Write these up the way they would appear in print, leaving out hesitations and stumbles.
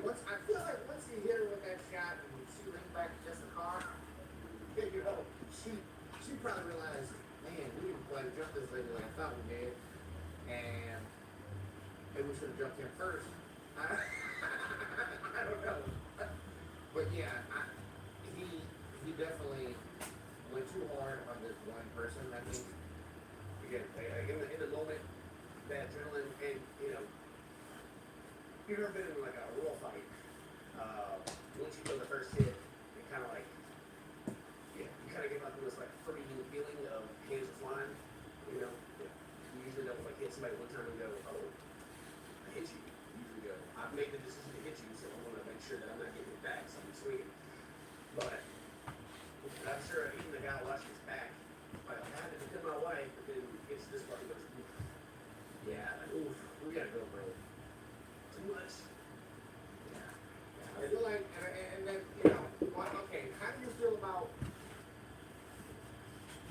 yeah, I feel like once you hit her with that shot and she leaned back against the car, you know, she probably realized, man, we didn't quite jump this lady like I thought we did, and maybe we should have jumped him first. I don't know, but yeah, he definitely went too hard on this one person. I think again, in the moment, the adrenaline, and you know, you've ever been in like a real fight. Once you feel the first hit, it kind of like, yeah, you kind of get like this like freeing feeling of hands are flying. You know, you usually don't like hit somebody one time and go, oh, I hit you. You usually go, I've made the decision to hit you, so I want to make sure that I'm not getting it back, so I'm swinging. But I'm sure even the guy watching his back, like, I had to defend my wife, but then gets to this part and goes, oof. Yeah, like, oof, we gotta go, bro. Too much. Yeah. I feel like, and then, you know, well, okay, how do you feel about,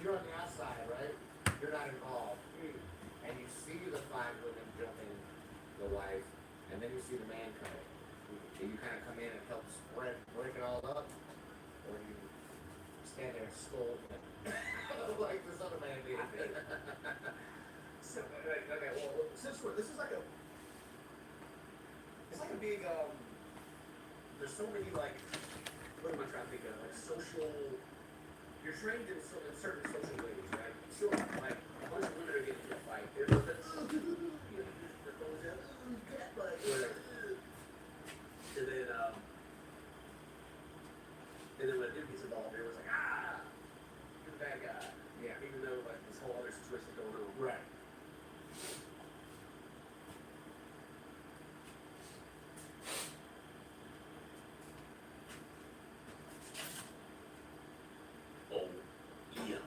you're on the outside, right? You're not involved. And you see the 5 women jumping the wife, and then you see the man come in. Do you kind of come in and help break it all up? Or do you stand there and scold him like this other man did? So, okay, well, since this is like it's like a big, there's so many, like, what am I trying to think of? Like social, you're trained in certain social ways, right? Sure, like, a bunch of women are getting into a fight. There's nothing, you know, their phones out, whatever. And then when a dude gets involved, everyone's like, ah, you're the bad guy. Yeah. Even though, like, this whole other situation is going on. Right. Oh, yeah.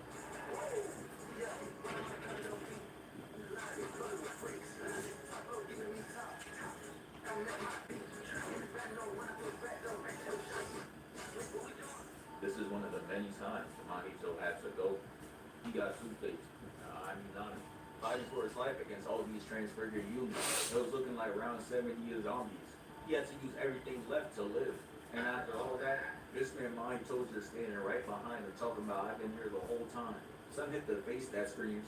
This is one of the many times Mahito had to go. He got two-faced. Fighting for his life against all these transfigured humans. It was looking like around 70 years zombies. He had to use everything left to live. And after all that, this man Mahito's just standing right behind him talking about, I've been here the whole time. Son hit the face that screams,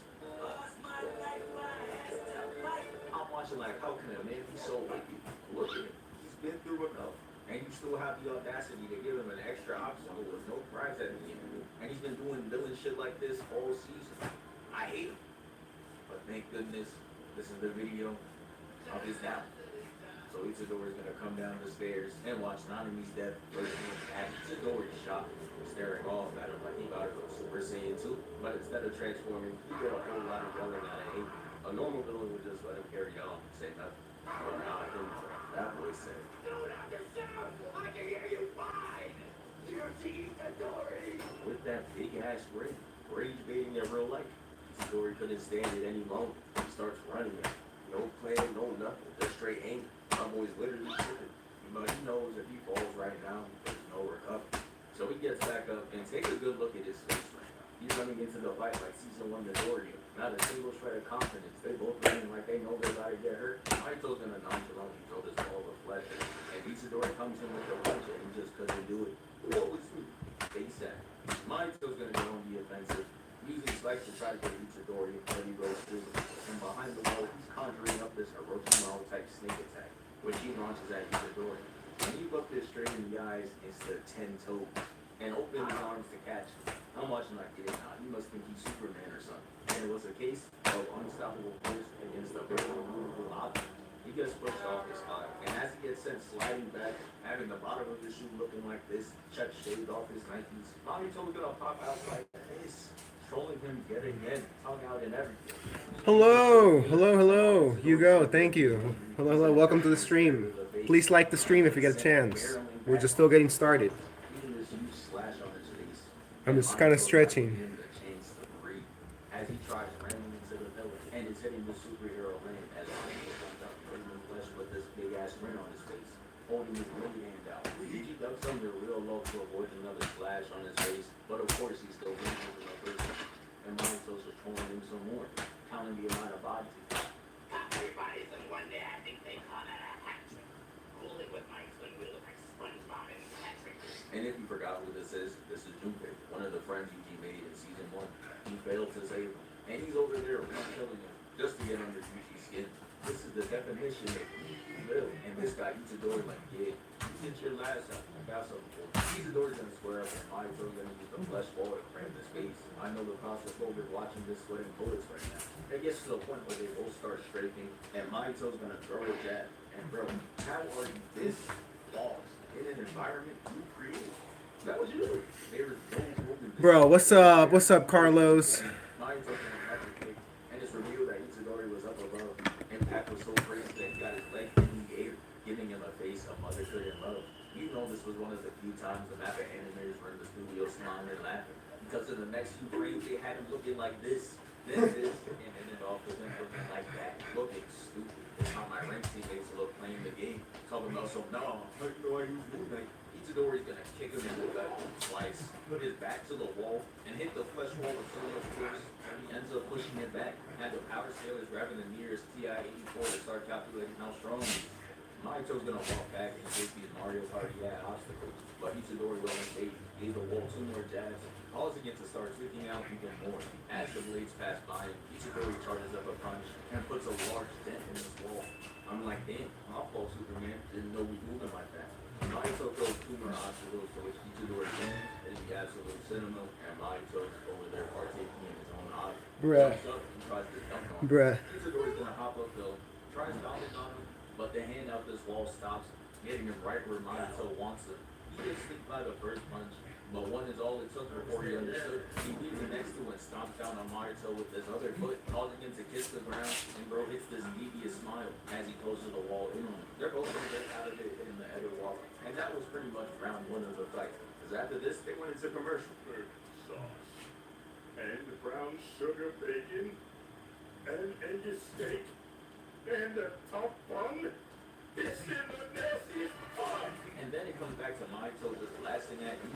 I'm watching like, how can a man be so wicked? Look at him. He's been through enough. And you still have the audacity to give him an extra obstacle with no prize at the end. And he's been doing villain shit like this all season. I hate him. But thank goodness, this is the video of his down. So Itadori is gonna come down the stairs and watch Nanami's death firsthand as Itadori is shocked, staring off at him like he about to go Super Saiyan 2. But instead of transforming, he did a whole lot of yelling out of hate. A normal villain would just let him carry on and say nothing. But now I think that boy said, "Don't understand. I can hear you fine. You're Itadori." With that big ass grin, rage baiting in real life. Itadori couldn't stand it any longer. He starts running it. No plan, no nothing. Just straight anger. My boy's literally tripping. But he knows if he falls right now, there's no recovery. So he gets back up and takes a good look at his face right now. He's running into the fight like season 1 Midoriya. Not a single shred of confidence. They both running like they know they're about to get hurt. Mahito's gonna nonchalantly throw this ball of flesh. And Itadori comes in with a punch and he just couldn't do it. What was he? ASAP. Mahito's gonna go on the offensive. Using spikes to try to get Itadori, but he goes through. And behind the wall, he's conjuring up this Orochimaru type snake attack, which he launches at Itadori. And he looked it straight in the eyes instead of 10 toes, and opened his arms to catch him. I'm watching like, yeah, nah, he must think he's Superman or something. And it was a case of unstoppable force against a very immovable object. He gets pushed off his spot, and as he gets sent sliding back, having the bottom of his shoe looking like this, Chuck shaved off his Nikes, Mahito's gonna pop out like this. Trolling him yet again, tongue out and everything. Hello, Hugo, thank you. Hello, welcome to the stream. Please like the stream if you get a chance. We're just still getting started. I'm just kind of stretching. As he tries ramming into the villain and is hitting the superhero lane as he comes up in the flesh with this big ass grin on his face, holding his right hand out. He ducks under real low to avoid another splash on his face, but of course he still wins with another person. And Mahito's just trolling him some more, counting the amount of bodies he got. Everybody's in one day, I think they call that a hat trick. Cooling with my forgot who this is. This is Junpei, one of the friends Yuji made in season 1. He failed to save him. And he's over there killing him just to get under Yuji's skin. This is the definition of real. And this guy Itadori like, yeah, you did your last time. I got something for you. Itadori's gonna square up and Mahito's gonna use the flesh ball to cramp his face. I know the claustrophobic watching this sweating bullets right now. It gets to the point where they both start strafing and Mahito's gonna throw a jab. And bro, how are you this lost in an environment you created? That was you. There was no movement. Bro, what's up? What's up, Carlos? Mahito's gonna have to kick. And it's revealed that Itadori was up above. Impact was so crazy that he got his leg in the air, giving him a face a mother couldn't love. You know this was one of the few times the mappa animators were in the studio smiling and laughing. Because in the next few frames they had him looking like this, and then it off with him looking like that, looking stupid. It's how my rank teammates look playing the game. Talking about some no, how you know I use movement. Itadori's gonna kick him in the gut, slice, put his back to the wall, and hit the flesh wall with so much force. He ends up pushing it back. Had the power scalers grabbing the nearest TI-84 to start calculating how strong he is. Mahito's gonna walk back and take these Mario Party obstacles, but Itadori will engage, gave the wall 2 more jabs, causing it to start tweaking out even more. As the blades pass by him, Itadori charges up a punch and puts a large dent in his wall. I'm like, damn, I'll fall Superman, didn't know we moving like that. Mahito throws 2 more obstacles to which Itadori wins, and the absolute cinema, and Mahito's over there partaking in his own art. Bruh. Jumps up and tries to dunk on him. Bruh. Itadori's gonna hop up though, tries stomping on him, but the hand out this wall stops, getting him right where Mahito wants him. He gets sneaked by the first punch, but one is all it took before he understood. He leaves the next to and stomps down on Mahito with his other foot, causing him to kiss the ground, and bro hits this devious smile as he goes to the wall in on him. They're both gonna get out of it in the other wall, and that was pretty much round 1 of the fight. Because after this, they went into commercial. Sauce and brown sugar bacon and Angus steak and the top bun. It's in the nastiest part. And then it comes back to Mahito just blasting at you.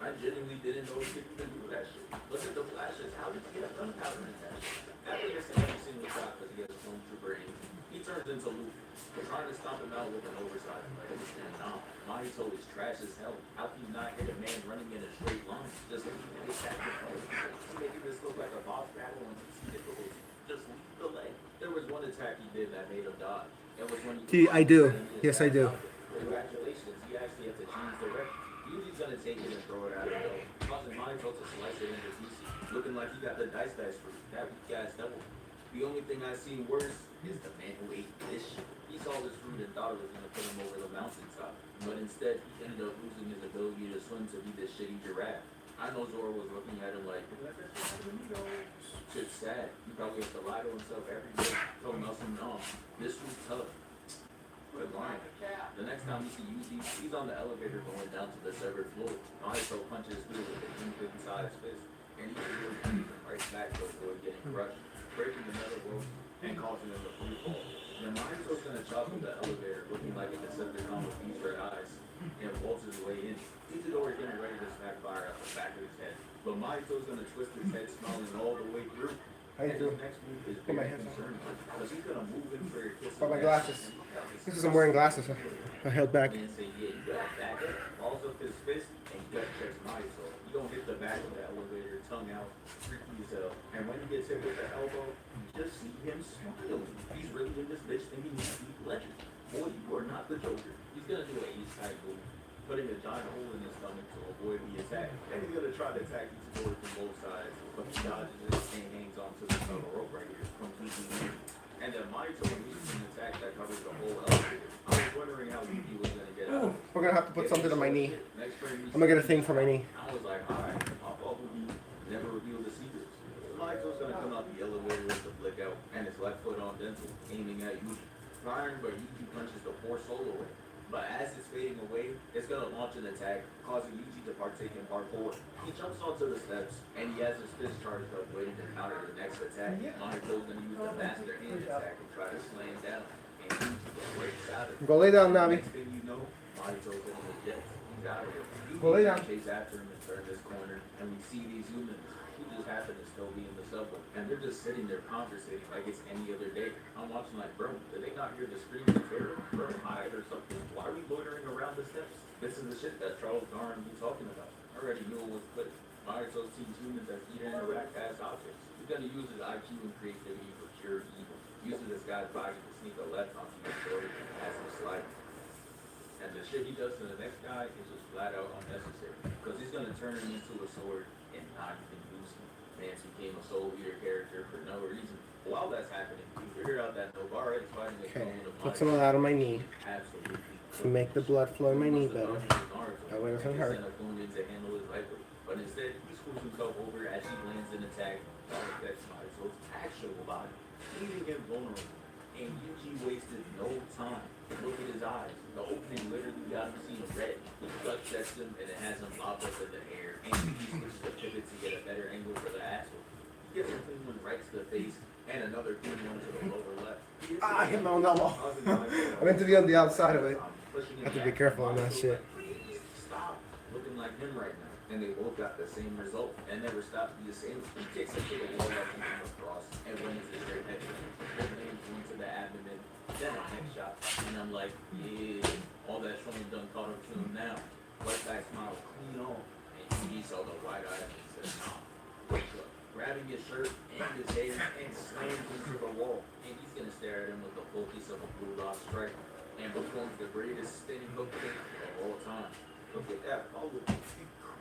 I genuinely didn't know he could even do that shit. Look at the flashes. How did he get gunpowder attached? After this every single shot because he has a stormtrooper in him, he turns into Luke. We're trying to stomp him out with an oversized leg. And nah, Mahito is trash as hell. How can you not hit a man running in a straight line? Just making this look like a boss battle and just leave the leg. There was one attack he did that made him dodge. It was when he I do. Yes, I do. Congratulations, you actually have to change direction. Yuji's gonna take it and throw it at him though, causing Mahito to slice it into pieces, looking like he got the dice fruit. That weak ass devil. The only thing I've seen worse is the man who ate this shit. He saw this fruit and thought it was gonna put him over the mountaintop, but instead he ended up losing his ability to swim to be this shitty giraffe. I know Zoro was looking at him like, shit's sad. He probably has to lie to himself every day, telling us no, this was tough. But lying. The next time we see Yuji, he's on the elevator going down to the severed floor. Mahito punches through with an inside fist, and he really punches him right back to avoid getting crushed, breaking the metal rope and causing him to free fall. Then Mahito's gonna chop through the elevator, looking like a Decepticon with these red eyes, and waltz his way in. Itadori getting ready to smack fire out the back of his head, but Mahito's gonna twist his head, smiling all the way through. How you And doing? his next move is Put my very hands on. concerning, because he's gonna move in for your kiss. Got my glasses. This is I'm wearing glasses. I held back. And say, yeah, you got back, balls up his fist, and you got checks Mahito. You don't hit the back of the elevator, tongue out, freaky as hell. And when he gets hit with the elbow, you just see him smiling. He's really in this bitch thinking he's Steve Legend. Boy, you are not the Joker. He's gonna do an East type move, putting a giant hole in his stomach to avoid the attack. And he's gonna try to attack Itadori from both sides, but he dodges it and hangs onto the metal rope right here, completely weird. And then Mahito releases an attack that covers the whole elevator. I was wondering how Yuji was gonna get out. We're gonna have to put something on my knee. Next frame, I'm gonna get a thing for my knee. I was like, alright, I'll follow you. Never reveal the secrets. Mahito's gonna come out the elevator with the flick out and his left foot on dental, aiming at Yuji. Firing, but Yuji punches the poor soul away. But as it's fading away, it's gonna launch an attack, causing Yuji to partake in parkour. He jumps onto the steps, and he has his fist charged up, waiting to counter the next attack. Mahito's gonna use the master hand attack and try to slam down. And Yuji breaks out of it. Go lay down, Navi. Next thing you know, Mahito's in the jet. He's out of it. Go lay down. Chase after him and turn this corner, and we see these humans who just happen to still be in the subway, and they're just sitting there conversating like it's any other day. I'm watching like, bro, did they not hear the screams of terror? Bro, hide or something? Why are we loitering around? around the steps. This is the shit that Charles Darwin be talking about. I already knew it was put. Mayto sees humans as either interact as objects. He's gonna use his IQ and creativity for pure evil. Uses this guy's body to sneak a left onto your sword as a slider. And the shit he does to the next guy is just flat out unnecessary. Because he's gonna turn him into a sword and not even use him. Mance became a soul eater character for no reason. While that's happening, you figure out that Nobara is fighting a Okay, clone of put some of that on my knee Absolutely. to make the blood flow in my knee better. That way it doesn't hurt. But instead, he screws himself over as he lands an attack that affects Mayto's actual body, leaving him vulnerable. And Yuji wasted no time. Look at his eyes. The opening literally got him seeing red. He gut sets him and it has him locked up in the air. And he switches the pivot to get a better angle for the asshole. He gets a clean one right to the face and another clean one to the lower left. I hit my own elbow. I meant to be on the outside of it. I have to be careful on that shit. Stop looking like him right now. And they both got the same result and never stopped the assailant. He kicks him to the wall like he came across and lands the straight head. Then lands one to the abdomen, then a neck shot. And I'm like, yeah, all that showing done caught up to him now. Right back smile clean on. And he saw the wide eye and said, nah, wake up. Grabbing his shirt and his hair and slams into the wall. And he's gonna stare at him with the focus of a bulldog strike. And performs the greatest spinning hook kick of all time. Look at that, follow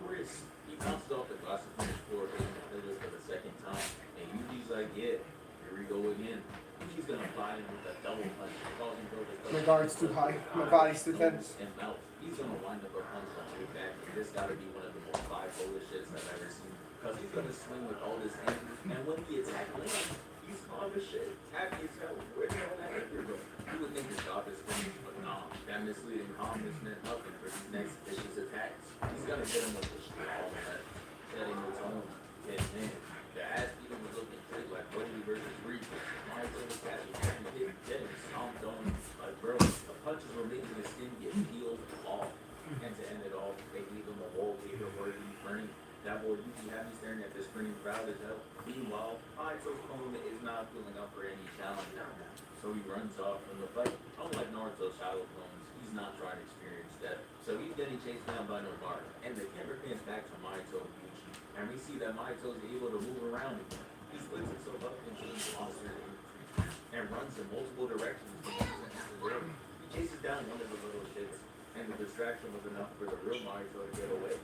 Chris. He bounces off the glass of his floor hitting the pillar for the second time. And Yuji's like, yeah, here we go again. Yuji's gonna fly him with a double punch, causing both the My guard's too high. My body's too tense. and mouth. He's gonna wind up a punch on your back. And this gotta be one of the most bipolar shits I've ever seen. Because he's gonna swing with all this anger. And when the attack lands, he's calm as shit. Happy as hell. Where the hell that anger go? You would think his job is finished, but nah. That misleading calmness meant nothing for these next vicious attacks. He's gonna hit him with a strong left, setting the tone. And man, the ass beating was looking straight like Brody versus Reed. Mayto was catching every hit, getting stomped on. Like bro, the punches were making his skin get peeled off. And to end it all, they gave him a wallpaper worthy frame. That boy Yuji had me staring at this screen proud as hell. Meanwhile, Mayto's clone is not feeling up for any challenge now. So he runs off from the fight. Unlike Naruto's shadow clones, he's not trying to experience death. So he's getting chased down by Nobara. And the camera pans back to Mayto and Yuji. And we see that Mayto's able to move around again. He splits himself up into the monster and runs in multiple directions. He chases down one of the little shits. And the distraction was enough for the real Mayto to get away.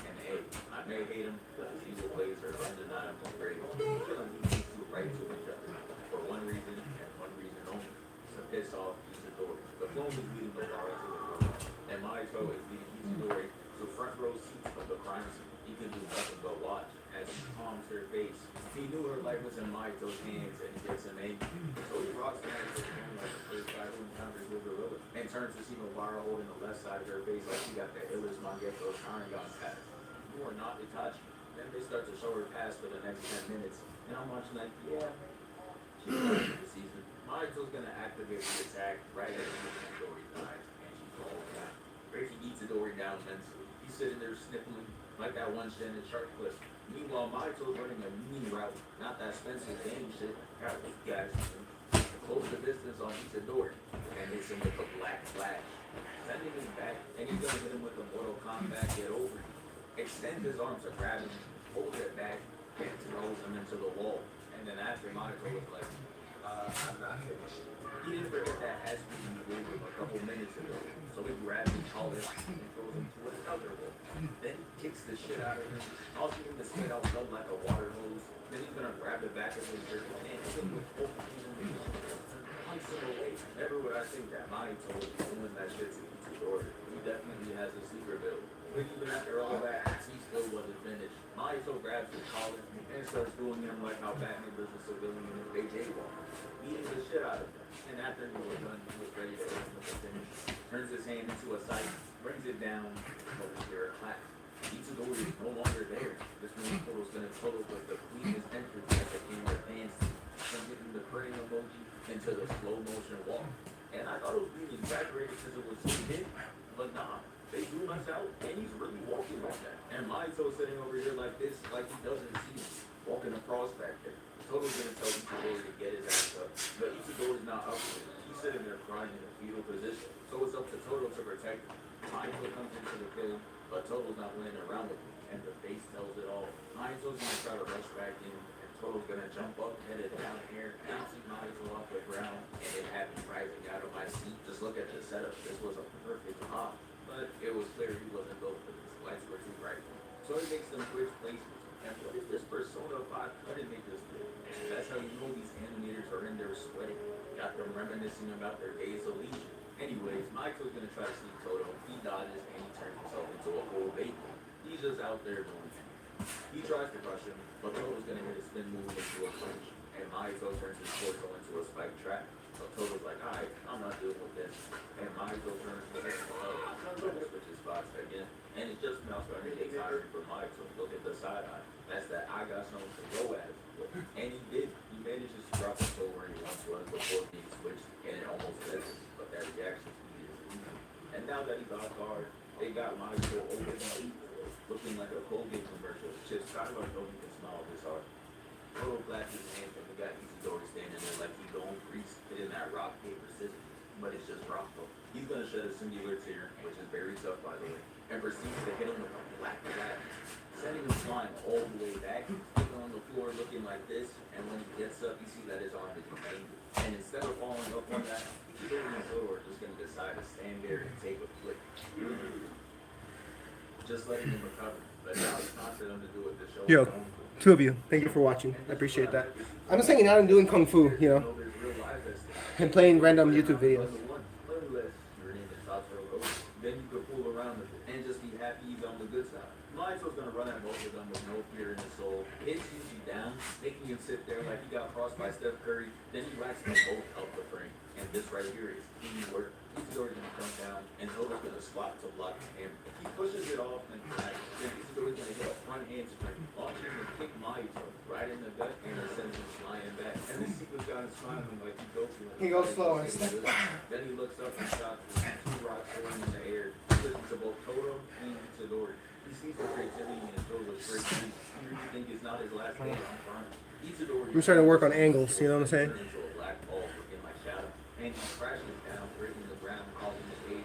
And hey, I may hate him, but his evil ways are undeniably great. Killing these two right to each other. For one reason and one reason only. To piss off Isidori. The clone is leading Nobara to the room. And Mayto is leading Isidori to front row seats of the crime scene. He can do nothing but watch as he calms her face. He knew her life was in Mayto's hands and he gets him angry. So he rocks down to the phone like the first guy who encounters the gorilla. And turns to see Nobara holding the left side of her face like she got the illest Mangeto Sharingan pass. You are not Itachi. Then they start to show her pass for the next 10 minutes. And I'm watching like, yeah, she's done for the season. Mayto's gonna activate the attack right as Isidori dies. And she falls down. Gracie beats Isidori down mentally. He's sitting there sniffling like that one Shannon Sharp clip. Meanwhile, Mayto's running a mean route. Not that Spencer game shit. Got weak guys. Close the distance on Isidori. And hits him with a black flash. Sending him back. And he's gonna hit him with a Mortal Kombat get over. Extends his arms to grab him, holds it back, and throws him into the wall. And then after Mayto was like, I'm not finished. He didn't forget that ass beating he gave him a couple minutes ago. So he grabs his collar and throws him to another wall. Then he kicks the shit out of him, causing him to spit out blood like a water hose. Then he's gonna grab the back of his shirt and hit him with both hands and punch him away. Never would I think that Mayto was doing that shit to Isidori. He definitely has a secret build. But even after all that, he still wasn't finished. Mayto grabs his collar and starts doing him like how Batman does a civilian in AJ Ball. Beating the shit out of him. And after he was done, he was ready to hit him with the finish. Turns his hand into a sight, brings it down, and over here a clap. Isidori is no longer there. This movie photo's gonna total with the cleanest entrance that the camera pans to. From getting the praying emoji into the slow motion walk. And I thought it was being exaggerated because it was so big, but nah. They zoom us out, and he's really walking like that. And Mayto sitting over here like this, like he doesn't see him, walking across back there. Total's gonna tell Isidori to get his ass up, but Isidori's not up to it. He's He's sitting there crying in a fetal position. So it's up to Toto to protect him. Mahito comes into the field, but Toto's not playing around with him, and the face tells it all. Mahito's gonna try to rush back in, and Toto's gonna jump up, headed down here, bouncing Mahito off the ground, and it had me rising out of my seat. Just look at the setup. This was a perfect pop, but it was clear he wasn't built for this. Lights were too bright. So he makes them switch places. And what if this Persona 5 couldn't make this good? That's how you know these animators are in there sweating. Got them reminiscing about their days of leisure. Anyways, Michael's gonna try to sneak Toto. He dodges and he turns himself into a whole baby. He's just out there doing it. He tries to crush him, but Toto's gonna hit a spin move into a punch. And Mahito turns his torso into a spike trap. So Toto's like, alright, I'm not dealing with this. And Mahito turns his head switches spots again. And it's just now starting to get tiring for Mahito. Look at the side eye. That's that I got something to go at. And he did. He manages to drop his toe where he once was before being switched. And it almost led him. But that reaction speed is easy. And now that he's off guard, they got Mahito open up, looking like a Colgate commercial. Chips Skylar don't even smile this hard. Toto flashes his hands and we got Isidori standing there like he's going grease, hitting that rock, paper, scissors. But it's just rock though. He's gonna shed a singular tear, which is very tough by the way, and proceeds to hit him with a black rat, sending him flying all the way back. He's sitting on the floor looking like this, and when he gets up, you see that his arm is mangled. And instead of falling up on that, Isidori and Toto are just gonna decide to stand there and take a flick. Just letting him recover. But now it's time for them to do what the show is Yo, going for. two of you. Thank you for watching. I appreciate that. I'm just hanging out and doing kung fu, you know, and playing random YouTube videos. Then you could fool around with it and just be happy he's on the good side. Mahito's gonna run at both of them with no fear in his soul. Hits usually down, making him sit there like he got crossed by Steph Curry. Then he whacks them both out the frame. And this right here is key work. Isidori's gonna come down and Toto's gonna squat to block him. He pushes it off and back. Then Isidori's gonna hit a front handspring, launch him and kick Mahito right in the gut and it sends him flying back. And this sequence got him smiling like he goes through. He goes slow and step. Then he looks up and shots two rocks falling in the air. He listens to both Toto and Isidori. He sees the creativity and shows a great piece. You really think it's not his last day on front. Isidori. I'm starting to work on angles, you know what I'm saying? Into a black ball looking like shadow. And he crashes down, breaking the ground, causing the stage.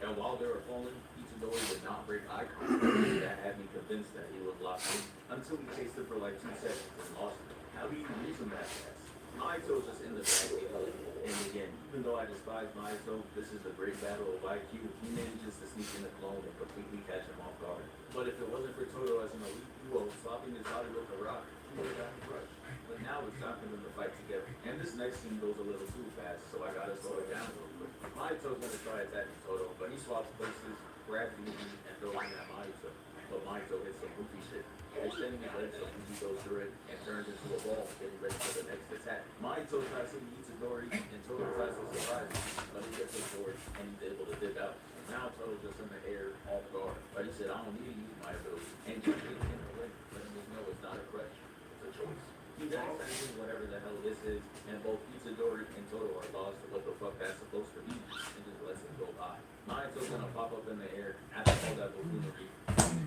And while they were falling, Isidori did not break eye contact. That had me convinced that he was locked in until he chased him for like 2 seconds and lost him. How do you use him that fast? Mahito's just in the back. And again, even though I despise Mahito, this is the great battle of IQ. He manages to sneak in the clone and completely catch him off guard. But if it wasn't for Toto as an elite duo swapping his body with the rock, he would have gotten crushed. But now it's time for them to fight together. And this next scene goes a little too fast, so I gotta slow it down real quick. Mahito's gonna try attacking Toto, but he swaps places, grabs Luffy, and throws him at Mahito. But Mahito hits some goofy shit. Extending his legs so Luffy goes through it and turns into a ball, getting ready for the next attack. Mahito tries to hit Isidori, and Toto tries to survive him, but he gets absorbed, and he's able to dip out. Now Toto's just in the air, off guard. But he said, I don't need to use my ability. And he keeps getting in the way, letting us know it's not a crutch. It's a choice. He then sends in whatever the hell this is, and both Isidori and Toto are lost to what the fuck that's supposed to be, and just lets it go by. Mahito's gonna pop up in the air after all that buffoonery.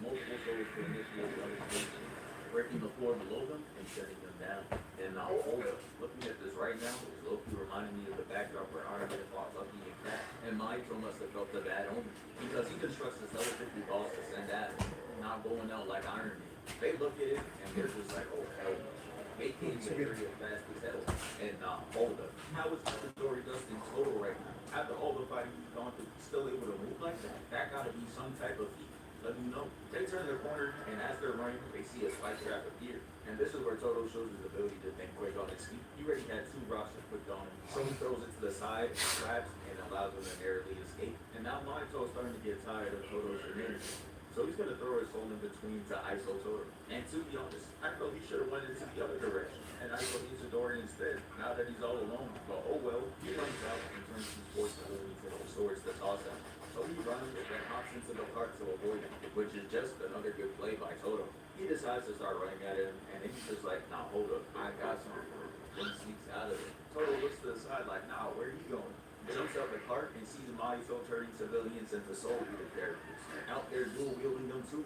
Multiple goals to initiate the other station, breaking the floor below them and shutting them down. And now Holder, looking at this right now, is low-key reminding me of the backdrop where Iron Man fought Lucky and Cat. And Mahito must have felt the bad omen, because he constructs this level 50 balls to send at him, not going out like Iron Man. They look at it and they're just like, oh hell no. They can't get very fast as hell. And hold up. How is Isidori just in total right now? After all the fighting he's gone through, still able to move like that? That gotta be some type of feat. Let me know. They turn the corner, and as they're running, they see a spike trap appear. And this is where Toto shows his ability to think quick on his feet. He already had 2 rocks that clicked on him, so he throws it to the side, grabs, and allows him to narrowly escape. And now Mahito's starting to get tired of Toto's shenanigans. So he's going to throw his soul in between to ISO Toto. And to be honest, I felt he should have went into the other direction. And ISO Isidori instead, now that he's all alone. But oh well, he runs out and turns his force to only to those swords to toss him. So he runs and then hops into the cart to avoid him, which is just another good play by Toto. He decides to start running at him, and then he's just like, nah, hold up, I got something. Then he sneaks out of it. Toto looks to the side like, nah, where are you going? Jumps out the cart and sees Mahito turning civilians into soul eater characters. Out there dual wielding them too.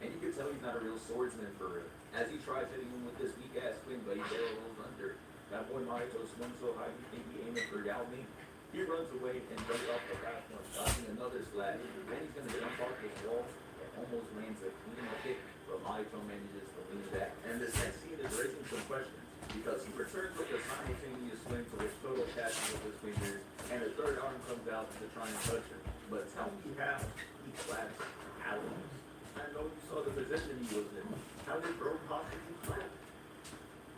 And you can tell he's not a real swordsman for real. As he tries hitting him with this weak ass swing, but he barely rolls under. That boy Mahito swings so high you think he aiming for Yao Ming. He runs away and jumps off the platform, dodging another slash. Then he's gonna jump off this wall and almost lands a clean kick, but Mahito manages to lean back. And this next scene is raising some questions, because he returns with a simultaneous swing to which Toto catches with his fingers, and a third arm comes out to try and touch him. But tell me how he claps Alex. I know you saw the position he was in. How did Bro possibly clap?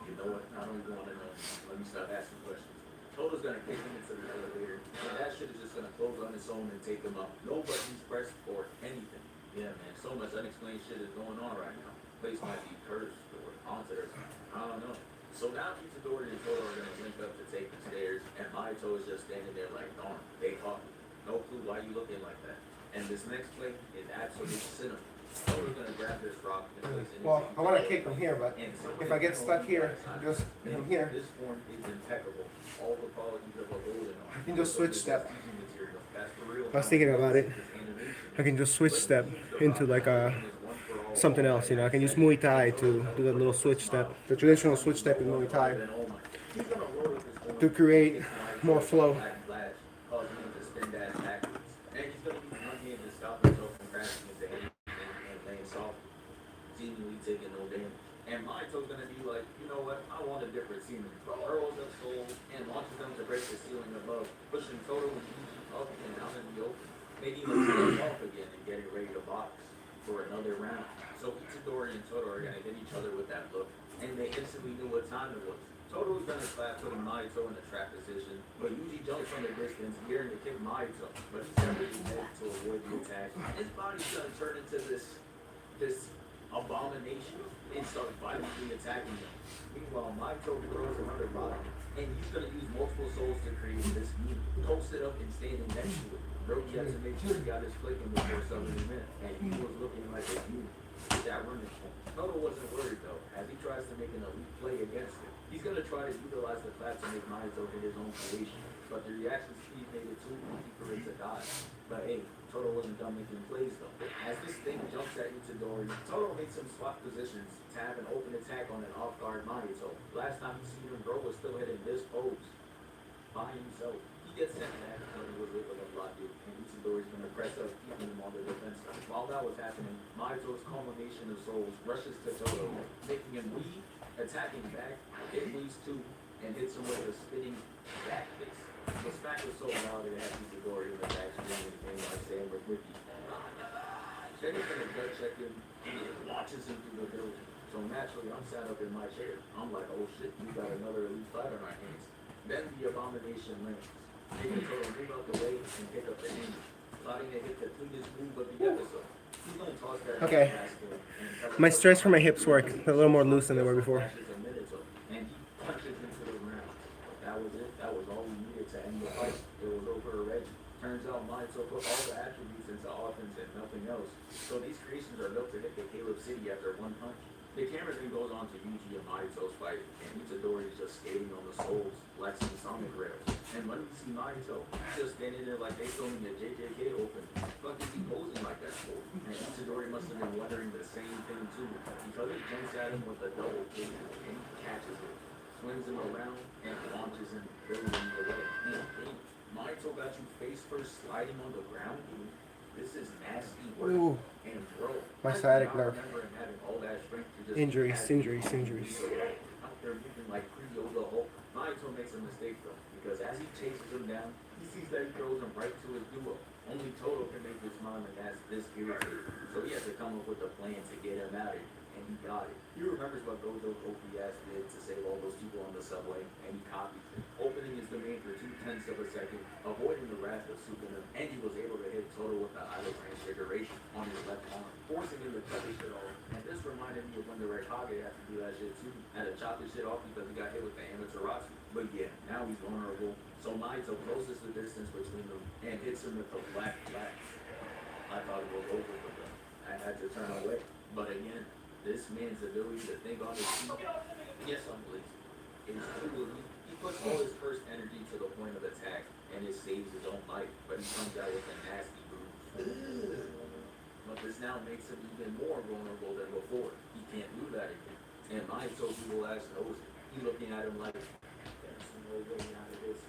You know what? I don't even want to know. Let me stop asking questions. Toto's gonna kick him into the elevator, and that shit is just gonna close on its own and take him up. No buttons pressed or anything. Yeah, man, so much unexplained shit is going on right now. Place might be cursed or haunted or something. I don't know. So now Itadori and Toto are gonna link up to take the stairs, and Mahito is just standing there like, darn, they caught me. No clue why you looking like that. And this next play is absolute cinema. Toto's gonna grab this rock and place it in Well, his I want to kick from here, but and so if I get stuck here, just from here, this form is impeccable. All the qualities of a golden arm. I can just switch step. That's the real I was thinking about it. I can just switch step into like something else, you know. I can use Muay Thai to do that little switch step, the traditional switch step in Muay Thai, to create more flow. Seemingly taking no damage. And Mahito's gonna be like, you know what, I want a different scene. Hurls up Soul and launches them to break the ceiling above, pushing Toto and Gigi up and out in the open, making them stand off again and getting ready to box for another round. So Itadori and Toto are gonna hit each other with that look, and they instantly knew what time it was. Toto's gonna slap putting Mahito in the trap position, but Yuji jumps from the distance, gearing to kick Mahito, but he's never head to avoid the attack. His body's gonna turn into this abomination and start violently attacking him. Meanwhile, Mahito throws another body, and he's gonna use multiple souls to create this meme. Posted up and standing next to it. Roki had to make sure he got his flicking before subbing him in, and he was looking like a human with that running point. Toto wasn't worried though, as he tries to make an elite play against him. He's gonna try to utilize the clap to make Mahito hit his own creation, but the reaction speed made it too easy for it to die. But hey, Toto wasn't done making plays though. As this thing jumps at Itadori, Toto makes him swap positions to have an open attack on an off-guard Mahito. Last time you seen him, Bro was still hitting this pose by himself. He gets sent back when he was able to block it, and Itadori's gonna press up, keeping him on the defense. While that was happening, Mahito's culmination of souls rushes to Toto, making him weave, attacking back, hit weaves too, and hits him with a spinning back fist. The smack was so loud it had Itadori in the back screaming and like saying we're with you. Then he's gonna gut check him, and he launches him through the building. So naturally, I'm sat up in my chair. I'm like, oh shit, we got another elite fight on our hands. Then the abomination lands. Making Toto move out the way and pick up the hand, plotting to hit the cleanest move of the episode. He's gonna toss that Okay. My stress for my hips work a little more loose than they were before. And he punches into the ground. That was it. That was all we needed to end the fight. It was over already. Turns out Mahito put all the attributes into offense and nothing else. So these creations are built to hit the Caleb City after one punch. The camera then goes on to Yuji and Mahito's fight, and Itadori is just skating on the souls, flexing Sonic rails. And when we see Mahito, he's just standing there like they filming a JJK open. Fuck is he posing like that for? And Itadori must have been wondering the same thing too, because he jumps at him with a double kick and he catches it, swings him around, and launches him, building him away. And Mahito got you face first sliding on the ground, dude. This is nasty work. Ooh. And bro, My sciatic I nerve. remember him having all that strength to just Injuries. out there moving like pre-yoga Hulk. Mahito makes a mistake though, because as he chases him down, he sees that he throws him right to his duo. Only Toto can make this mom and that's this irritated. So he has to come up with a plan to get him out of it, and he got it. He remembers what Gojo Kofias did to save all those people on the subway, and he copies it. Opening his domain for 0.2 of a second, avoiding the wrath of Sukuna, and he was able to hit Toto with the idle transfiguration on his left arm, forcing him to cut his shit off. And this reminded me of when the Raikage had to do that shit too, had to chop his shit off because he got hit with the Amaterasu. But yeah, now he's vulnerable. So Mahito closes the distance between them and hits him with the black. I thought it was over for them. I had to turn away. But again, this man's ability to think on his feet, yes, I'm pleased. It's true. He puts all his first energy to the point of attack, and it saves his own life. But he comes out with a nasty bruise. But this now makes him even more vulnerable than before. He can't do that again. And Mahito, people ass knows it. He's looking at him like, there's no way out of this.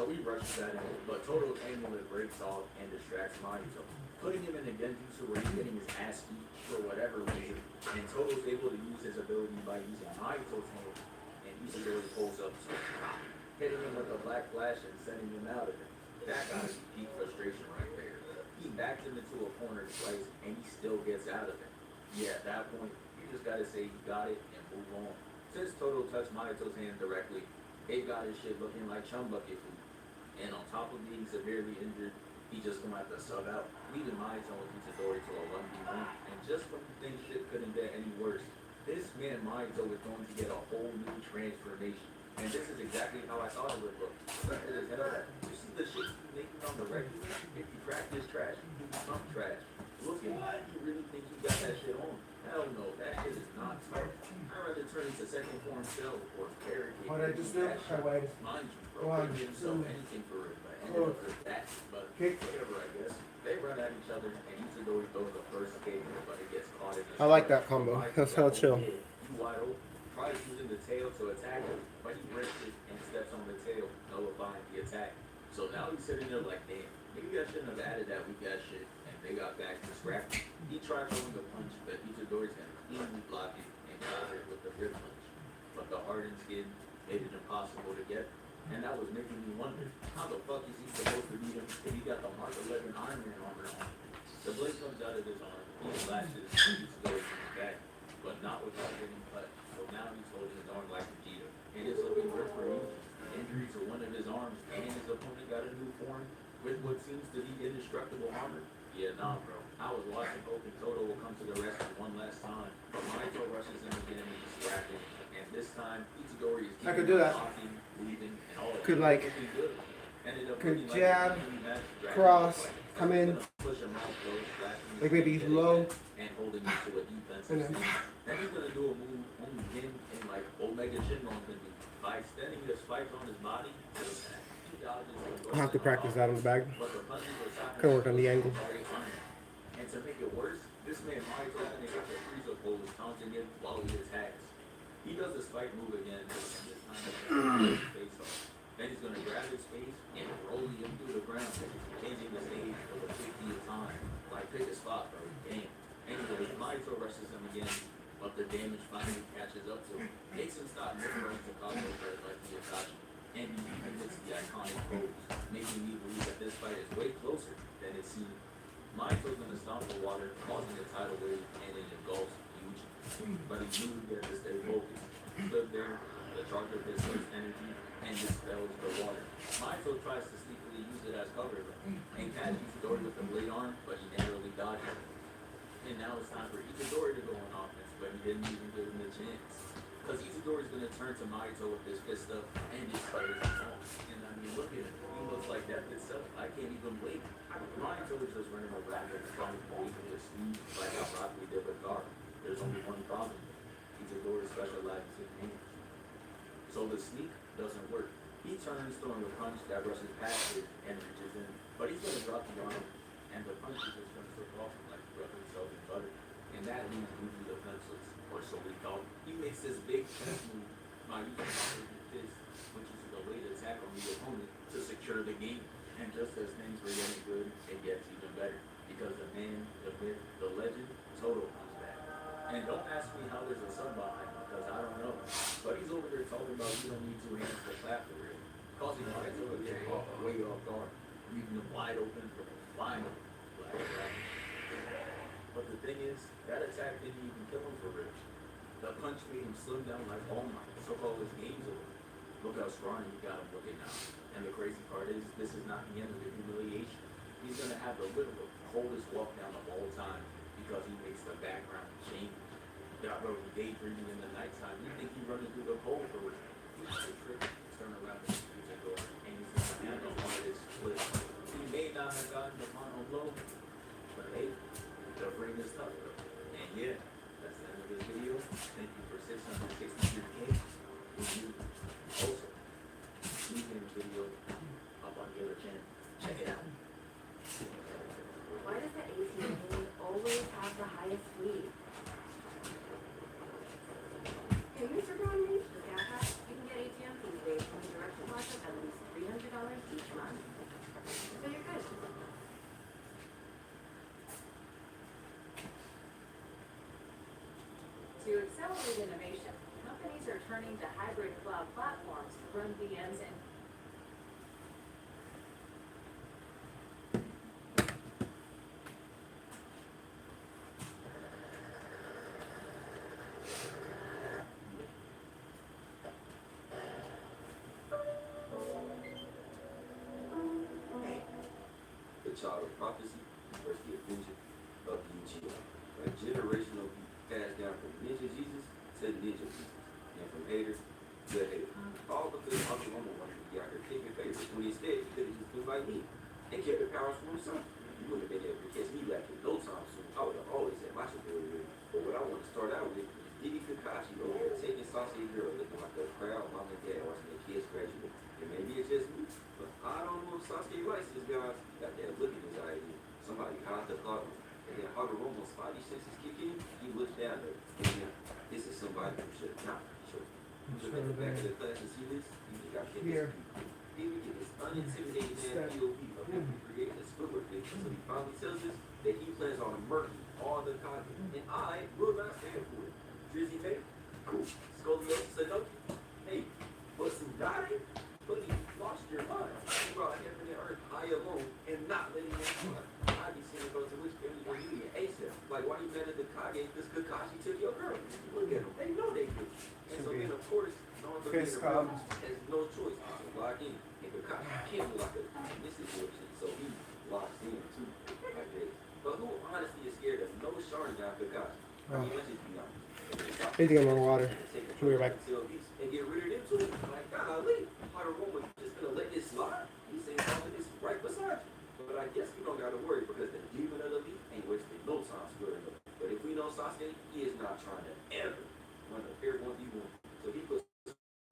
So he rushes at him, but Toto's amulet breaks off and distracts Mahito, putting him in a genjutsu where he's getting his ass beat for whatever reason, and Toto's able to use his ability by using Mahito's hand, and Isidori pulls up, hitting him with a black flash and sending him out of it. That got his peak frustration right there. He backed him into a corner twice, and he still gets out of it. Yeah, at that point, you just gotta say he got it and move on. Since Toto touched Mahito's hand directly, Abe got his shit looking like chum bucket food. And on top of being severely injured, he just gonna have to sub out, leaving Mahito and Itadori to a 1v1. And just when you think shit couldn't get any worse, this man Mahito is going to get a whole new transformation. And this is exactly how I thought it would look. It is hell. You see the shit he's making on the regular? If you crack this trash, you become trash. Look at me, you really think you got that shit on? Hell no, that shit is not smart. I'd rather turn into second form cell or barricade. What I just do? I waited. Mind you, bro, One, couldn't himself two, anything for it, but ended up with that. But kick. whatever, I guess. They run at each other, and Itadori throws the first kick, but it gets caught in the I like that combo. That's hella chill. You wide open, tries using the tail to attack him, but he breaks it and steps on the tail, nullifying the attack. So now he's sitting there like, damn, maybe I shouldn't have added that weak ass shit. And they got back to scrapping. He tried throwing a punch, but Itadori's gonna cleanly block it and counter it with the rib punch. But the hardened skin made it impossible to get. And that was making me wonder, how the fuck is he supposed to beat him if he got the Mark 11 Iron Man armor on? The blade comes out of his arm, he slashes, and Itadori comes back, but not without getting cut. So now he's holding his arm like Vegeta. And it's looking worse for him. Injury to one of his arms, and his opponent got a new form with what seems to be indestructible armor. Yeah, nah, bro. I was watching hoping Toto will come to the rescue one last time, but Mahito rushes him again and he's scrapping. And this time, Itadori is I could do that. blocking, weaving, and all of Could it. like, Looking good. Ended up could looking like jab, a mini match, dragging cross, the fight. come in, Push him out, throw, slashing his like maybe head low, and holding him to a defensive and then- stance. Then he's gonna do a move only him and like Omega Shinron can do. By extending the spikes on his body, he dodges the I'll have to practice that on the bag. but the punches are silent. Could work on the angle. And to make it worse, this man Mahito is gonna hit the freezer pose, taunting him while he attacks. He does the spike move again, and this time he's gonna his face off. Then he's gonna grab his face and roll him through the ground, changing the stage for the 50th time. Like, pick a spot, bro. Damn. Anyway, Mahito rushes him again, but the damage finally catches up to him. Makes him stop mid-range to Kato first like the Itachi. And he even hits the iconic pose, making me believe that this fight is way closer than it seemed. Mahito's gonna stomp the water, causing a tidal wave, and it engulfs Yuji. But he knew he had to stay focused. He stood there, the charge of his first energy, and dispels the water. Mahito tries to sneakily use it as cover, and catches Itadori with the blade arm, but he narrowly dodges it. And now it's time for Itadori to go on offense, but he didn't even give him a chance. Because Itadori's going to turn to Mahito with his fist up and his fire on. And I mean, look at him. He looks like death itself. I can't even blink. Mahito is just running around and trying to leave his sleeve like how Rock Lee did with Gar. There's only one problem. Itadori specializes in hands. So the sneak doesn't work. He turns, throwing a punch that rushes past it and reaches in. But he's going to drop the arm, and the punch is just going to slip off him like rubbing salt and butter. And that leaves Yuji defenseless, or so we thought. He makes this big chest move by using his fist, which is a delayed attack on the opponent to secure the game. And just as things were getting good, it gets even better. Because the man, the myth, the legend, Toto comes back. And don't ask me how there's a sub behind him, because I don't know. But he's over there talking about you don't need two hands to clap for real. Causing Mahito to get way off guard, leaving him wide open for the final black dragon. But the thing is, that attack didn't even kill him for real. The punch made him slim down like All Might, so all his game's over. Look how scrawny he got him looking now. And the crazy part is, this is not the end of the humiliation. He's gonna have the literal coldest walk down of all time because he makes the background change. Got bro, daydreaming in the nighttime. You think he's running through the cold for it? He's a trick. Turn around and use a door, and he's gonna hand on one of his splits. He may not have gotten the final blow, but hey, the ring is tough. And yeah, that's the end of this video. Thank you for 663K. You also leave this video up on the other channel. Check it out. Why does the ATM always have the highest speed? Hey, Mr. Brown, the Gas Hat, you can get ATM these days from direct deposit at least $300 each. accelerate innovation, companies are turning to hybrid cloud platforms to run VMs and The child of prophecy versus the avenger of the Uchiha. A generational beat passed down from Ninja Jesus to Ninja Jesus, and from hater to hater. All because Uncle Mama wanted to be out here taking favors when instead he could have just been like me and kept the powers for himself. You wouldn't have been able to catch me back in no time soon. I would have always had my superior. But what I want to start out with is Diddy Kakashi over there taking Sasuke girl looking like a proud mom and dad watching their kids graduate. And maybe it's just me, but I don't know if Sasuke likes this guy. Got that look in his eye again. Somebody hot the clock. And then Hagoromo's spidey senses kick in. He looks down there. And then this is somebody who should not be sure. Look at the back of the class and see this. You just got to get this. Here we get this unintimidating man POV of him creating a squidward thing. So he finally tells us that he plans on murdering all the Kage. And I will not stand for it. Drizzy Bay, cool. Scoliosis Sanoki, hey, but Sudare, but you lost your mind. You brought heaven and earth high alone and not letting them fly. I be seeing go to which family reunion ASAP. Like, why you mad at the Kage because Kakashi took your girl? Look at them, they know they do. And so then, of course, no one has no choice to lock in. And Kakashi can't lock it in this situation, so he locks in too, I guess. But who honestly is scared of no Sharingan Kakashi? I mean, let's just be honest. Need to get more water. We'll be back. And get rid of them too. Like, golly, Hagoromo just gonna let this slide? He's saying all of this right beside you. But I guess we don't gotta worry because the demon of the league ain't wasting no time squaring up. But if we know Sasuke, he is not trying to ever run a fair 1v1. So he puts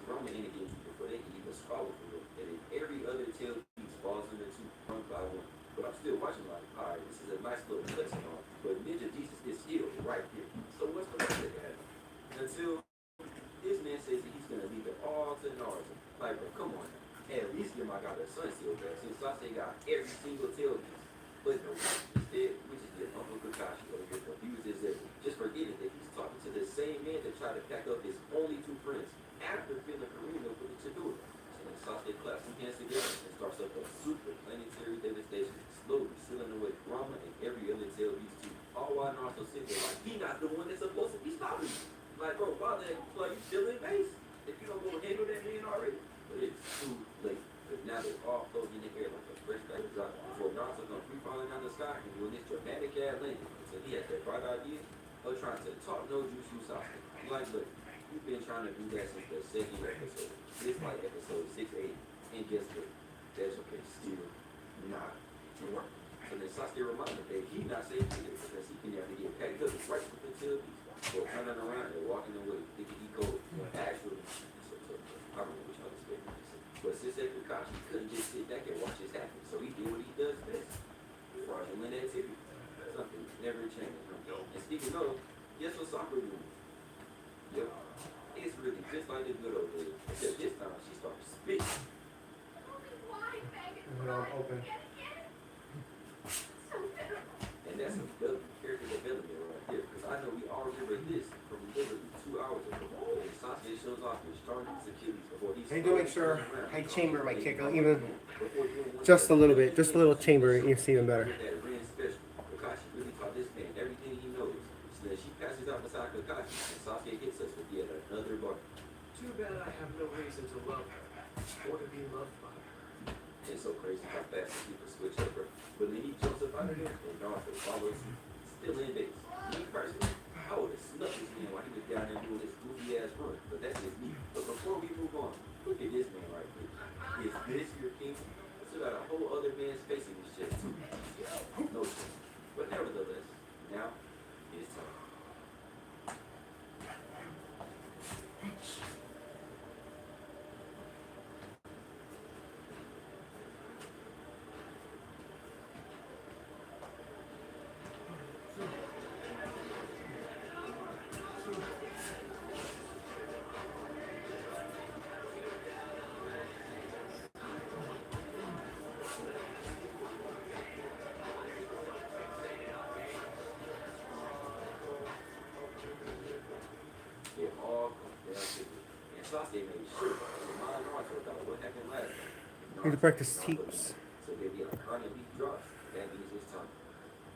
Roman in against you before they can even swallow for real. And then every other tail piece falls into two one by one. But I'm still watching like, alright, this is a nice little cutscene on. But Ninja Jesus is still right here. So what's the point of that? Until this man says that he's gonna leave it all to Naruto. Like, bro, come on now. At least give my guy the sun seal back. Since Sasuke got every single tail piece. But no, instead, which is the Uncle Kakashi over here confused as ever. Just forgetting that he's talking to the same man that tried to pack up his only two friends after feeling Karina put it to do it. So then Sasuke claps some hands together and starts up a super planetary devastation, slowly sealing away Rama and every other tail piece too. All while Naruto sitting there like, he not the one that's supposed to be stopping you. Like, bro, why like you still in base? If you don't go handle that man already. But it's too late. Because now they're all floating in the air like a fresh batch of drop. Before Naruto gonna free falling out of the sky and doing this dramatic ass landing. So he has that bright idea of trying to talk no Jutsu Sasuke. Like, look, you've been trying to do that since the second episode. This like episode 6, 8. And guess what? That's okay, still not work. So then Sasuke reminded him that he not safe either because he can never get packed up right with the tail piece. So turning around and walking away, thinking he goes. Actually, I don't know what y'all expect me to say. But Sensei Kakashi couldn't just sit back and watch this happen. So he did what he does best. Fraudulent activity. Something never changed. And speaking of, guess what Sakura doing? Yep. It's really just like the good old days. Except this time she started spitting. Open. And that's a good character development right here. Because I know we all remember this from literally 2 hours ago. And Sasuke shows off his strongest Achilles before he How you doing, sir? I chamber my kick even before doing one just a step, little bit, just a little chamber, you see even better. with that Ren special. Kakashi really taught this man everything he knows. So then she passes out beside Kakashi, and Sasuke hits us with yet another bar. Too bad I have no reason to love her or to be loved by her. It's so crazy how fast the people switch over. But then he jumps up out of there, and Naruto follows him, still in base. Me personally, I would have snuck this man while he was down there doing this goofy ass run. But that's just me. But before we move on, look at this man right here. Is this your king? Still got a whole other man's face in his chest too. No shit. But nevertheless, now it's time. Sasuke made sure. So my Naruto thought, what happened last time? Need to practice teeps. So they be like 100 week drops. That means it's time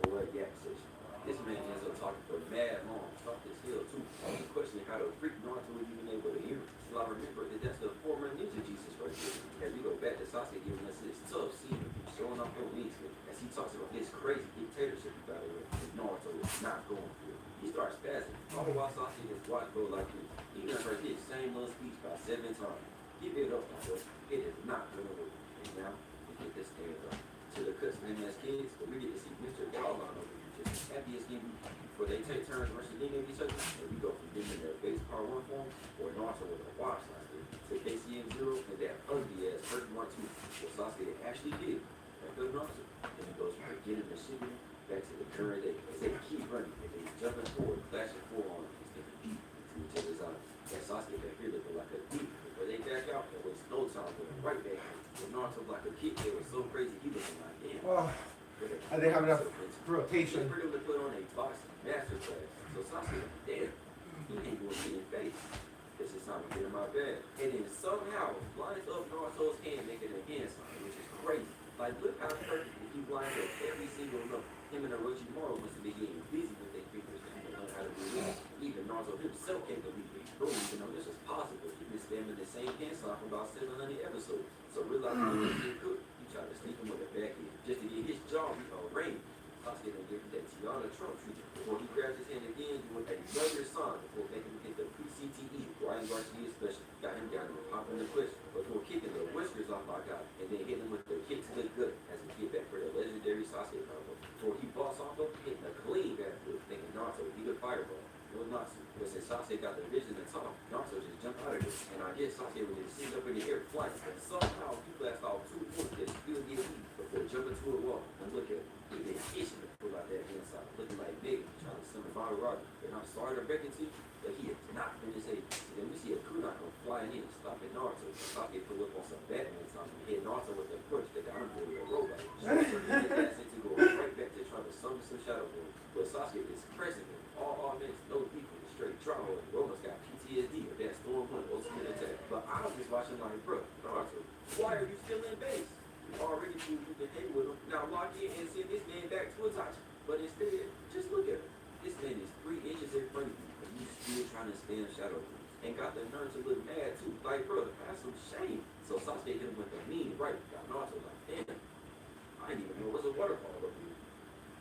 for what yak session. This man ends up talking for mad long. Talk this hill too. He's questioning how the freak Naruto was even able to hear him. So I remember that that's the former ninja Jesus right there. As we go back to Sasuke giving us this tough scene, showing off on these as he talks about this crazy dictatorship he got away. Naruto is not going through. He starts spazzing. All while Sasuke just watch go like this. He done heard his same little speech about 7 times. Give it up, my boy. It is not going to work. And now, we get this thing up. To the customer as kids, but we get to see Mr. Doggon over here. Just as happy as can be. Before they take turns versus each other, and we go from them in their base power 1 form, or Naruto with a watch like this, to KCM 0 and that ugly ass first Mark 2. What Sasuke actually did. That good Naruto. Then it goes from beginning to shipping back to the current day. They say keep running, and they jumping forward, flashing forward on them, sticking deep into each other's eyes. That Sasuke back here looking like a deep. But they back out and waste no time going right back. When Naruto like a kid, it was so crazy, he looking like, damn. Oh, I didn't have enough rotation. Pretty much put on a boxing master class. So Sasuke like, damn, he ain't going to be in face. This is time to get in my bag. And then somehow, lines up Naruto's hand, making a hand sign, which is crazy. Like, look how perfect if you line up every single note. Him and Orochimaru must be getting busy with their fingers and learn how to do this. Even Naruto himself can't believe it. He don't even know this was possible. He's been spamming the same hand sign for about 700 episodes. So realizing he could, he tried to sneak him with a backhand just to get his jaw rained. Sasuke done gave him that Tiana Trump treatment before he grabs his hand again doing another sign before making him get the pre-CTE Brian Garcia special. Got him down and popping the push before kicking the whiskers off my guy and then hitting him with the kick to the gut as we get back for the legendary Sasuke combo. Before he boss off him, hitting a clean back flip, thinking Naruto he could fireball. No Natsu. But since Sasuke got the vision to talk, Naruto just jumped out of it. And I guess Sasuke was just sitting up in the air flying. And somehow he blast off 2 points that still get beat before jumping to a wall. And look at him. He been itching to pull out that inside, looking like Megan trying to summon Maharaj. And I'm sorry to break it to you, but he is not finished able. And then we see a kunai come flying in, stopping Naruto. Sasuke pull up on some Batman time and hit Naruto with a punch that got him with a robot. So he gets to go right back to trying to summon some shadow form. But Sasuke is pressing him. All offense, no defense, straight trouble. And Roman's got PTSD of that Storm 1 ultimate attack. But I was just watching like, bro, Naruto, why are you still in base? You already proved you can hang with him. Now lock in and send this man back to Itachi. But instead, just look at him. This man is 3 inches in front of you, and you still trying to spam shadow moves. And got the nerve to look mad too. Like, bro, have some shame. So Sasuke hit him with the mean right. Got Naruto like, damn, I didn't even know it was a waterfall over here.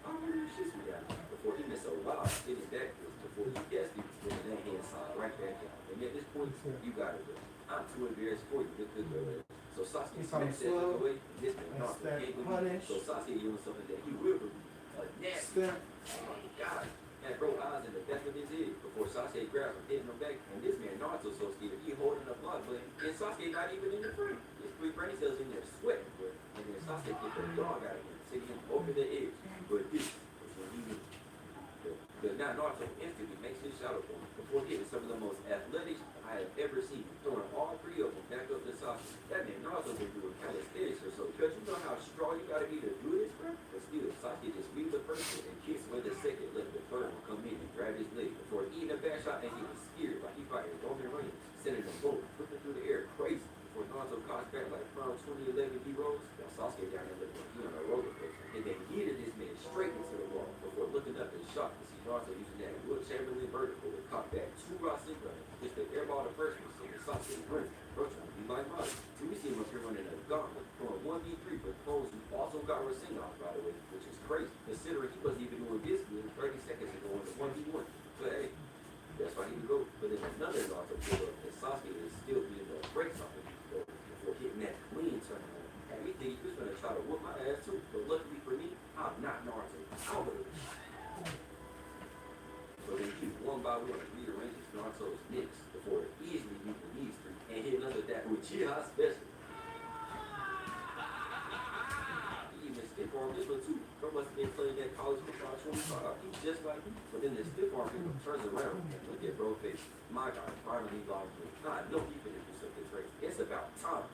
I don't know who shits me out. Before he missed a wild spinning back before he guessed he was bringing that hand side right back out. And at this point, you got it, bro. I'm too embarrassed for you. Good brother. So Sasuke smacks that away, and this man Naruto can't believe. So Sasuke doing something that he will believe. A nasty. Oh my God. And bro eyes in the back of his head before Sasuke grabs him, hitting him back. And this man Naruto so scared, he holding the block button. And Sasuke not even in the frame. His 3 brain cells in there sweating, bro. And then Sasuke get the dog out of him, taking him over the edge. But this is when he knew. But now Naruto instantly makes his shadow form before hitting some of the most athletic I have ever seen, throwing all 3 of them back up to Sasuke. That man Naruto been doing calisthenics or so, because you know how strong you gotta be to do this, bro? But still, Sasuke just beat the first one and kicks with the second, letting the third one come in and grab his leg before eating a back shot and getting scared like he fighting Roman Reigns, sending them both flipping through the air crazy. Before Naruto caught back like from 2011 heroes, got Sasuke down there looking like he on a roller coaster, and then yeeted this man straight into the wall before looking up in shock to see Naruto using that Will Chamberlain vertical and caught back 2 Rasengan. Just the airball the first one, so Sasuke running. Bro trying to be like Mario. So we see him up here running a gauntlet from a 1v3 with foes who also got Rasengan, by the way, which is crazy, considering he wasn't even doing this good 30 seconds ago in the 1v1. But hey, that's why he would go. But then another Naruto pull up, and Sasuke is still being the brakes off of him before hitting that clean turn on. And we think he was going to try to whoop my ass too. But luckily for me, I'm not Naruto. I'm a So then he one by one rearranges Naruto's nicks before easily beating these 3 and hit another that Uchiha special. He even stiff arm this one too. Bro must have been playing that college football 25. He's just like me. But then the stiff arm people turns around and look at bro face. My God, finally lost me. Nah, I know he finished do something great. It's about time.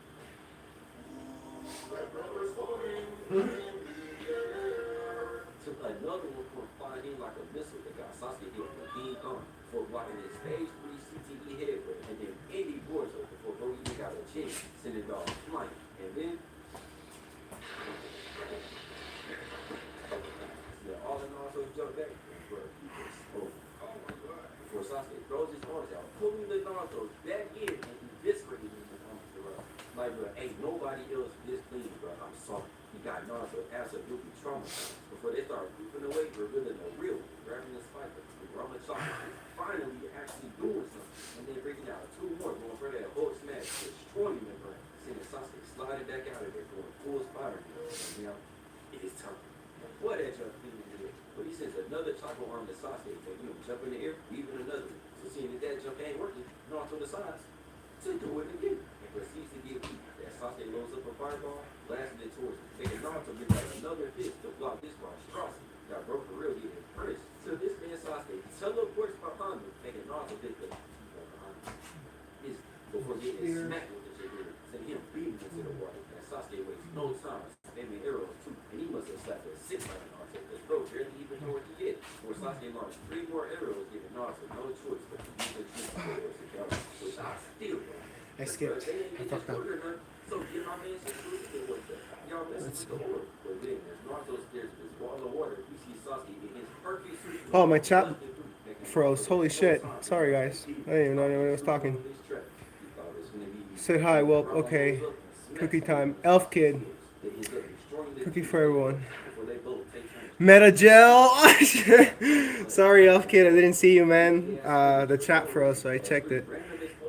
My brother's falling. To another one come flying in like a missile that got Sasuke hit with a beam gun for blocking his stage 3 CTE headbutt, and then Andy Borzo before Bro even got a chance, sending dog flying. And then all in all, so he jumped back. Before Sasuke throws his arms out, pulling the Naruto back in and eviscerating him with arms around. Like, bro, ain't nobody else this clean, bro. I'm sorry. He got Naruto absolutely traumatized. Before they started creeping away, revealing the real one, grabbing the spiker. The Rama Chakra is finally actually doing something. And then breaking out 2 more, going for that Hulk smash, destroying the brain. Sending Sasuke sliding back out of there, going full spider. And now, it is time. What that jump in the air? But he sends another chakra arm to Sasuke, and you know, jump in the air, weaving another. So seeing that jump ain't working, Naruto decides to do it again. And proceeds to get weak. As Sasuke loads up a fireball, blasting it towards him. Making Naruto get like another fist to block this monstrosity. Got broke for real, getting impressed. So this man Sasuke teleports behind him, making Naruto hit the before getting smacked with the shit, sending him beating into the water. And Sasuke wastes no time, spamming arrows too. And he must have slapped a 6 on Naruto, because bro barely even know what he did. Where Sasuke launched 3 more arrows, giving Naruto no choice but to use the juice arrows to counter, which I still don't. I skipped. I fucked up. So get my man some food to what the y'all messing with the order. But then as Naruto stares at this wall of water, we see Sasuke in his perfect suit. Oh, my chat froze. Holy shit. Sorry, guys. I didn't even know anyone was talking. Said hi. Well, okay. Cookie time. Elf Kid. Cookie for everyone. Meta gel. Sorry, Elf Kid. I didn't see you, man. The chat froze, so I checked it.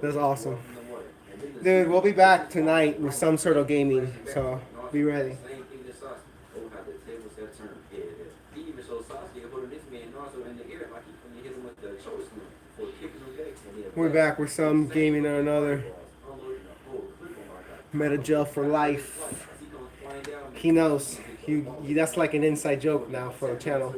That's awesome. Dude, we'll be back tonight with some sort of gaming, so be ready. We're back with some gaming or another. Meta gel for life. He knows. That's like an inside joke now for the channel.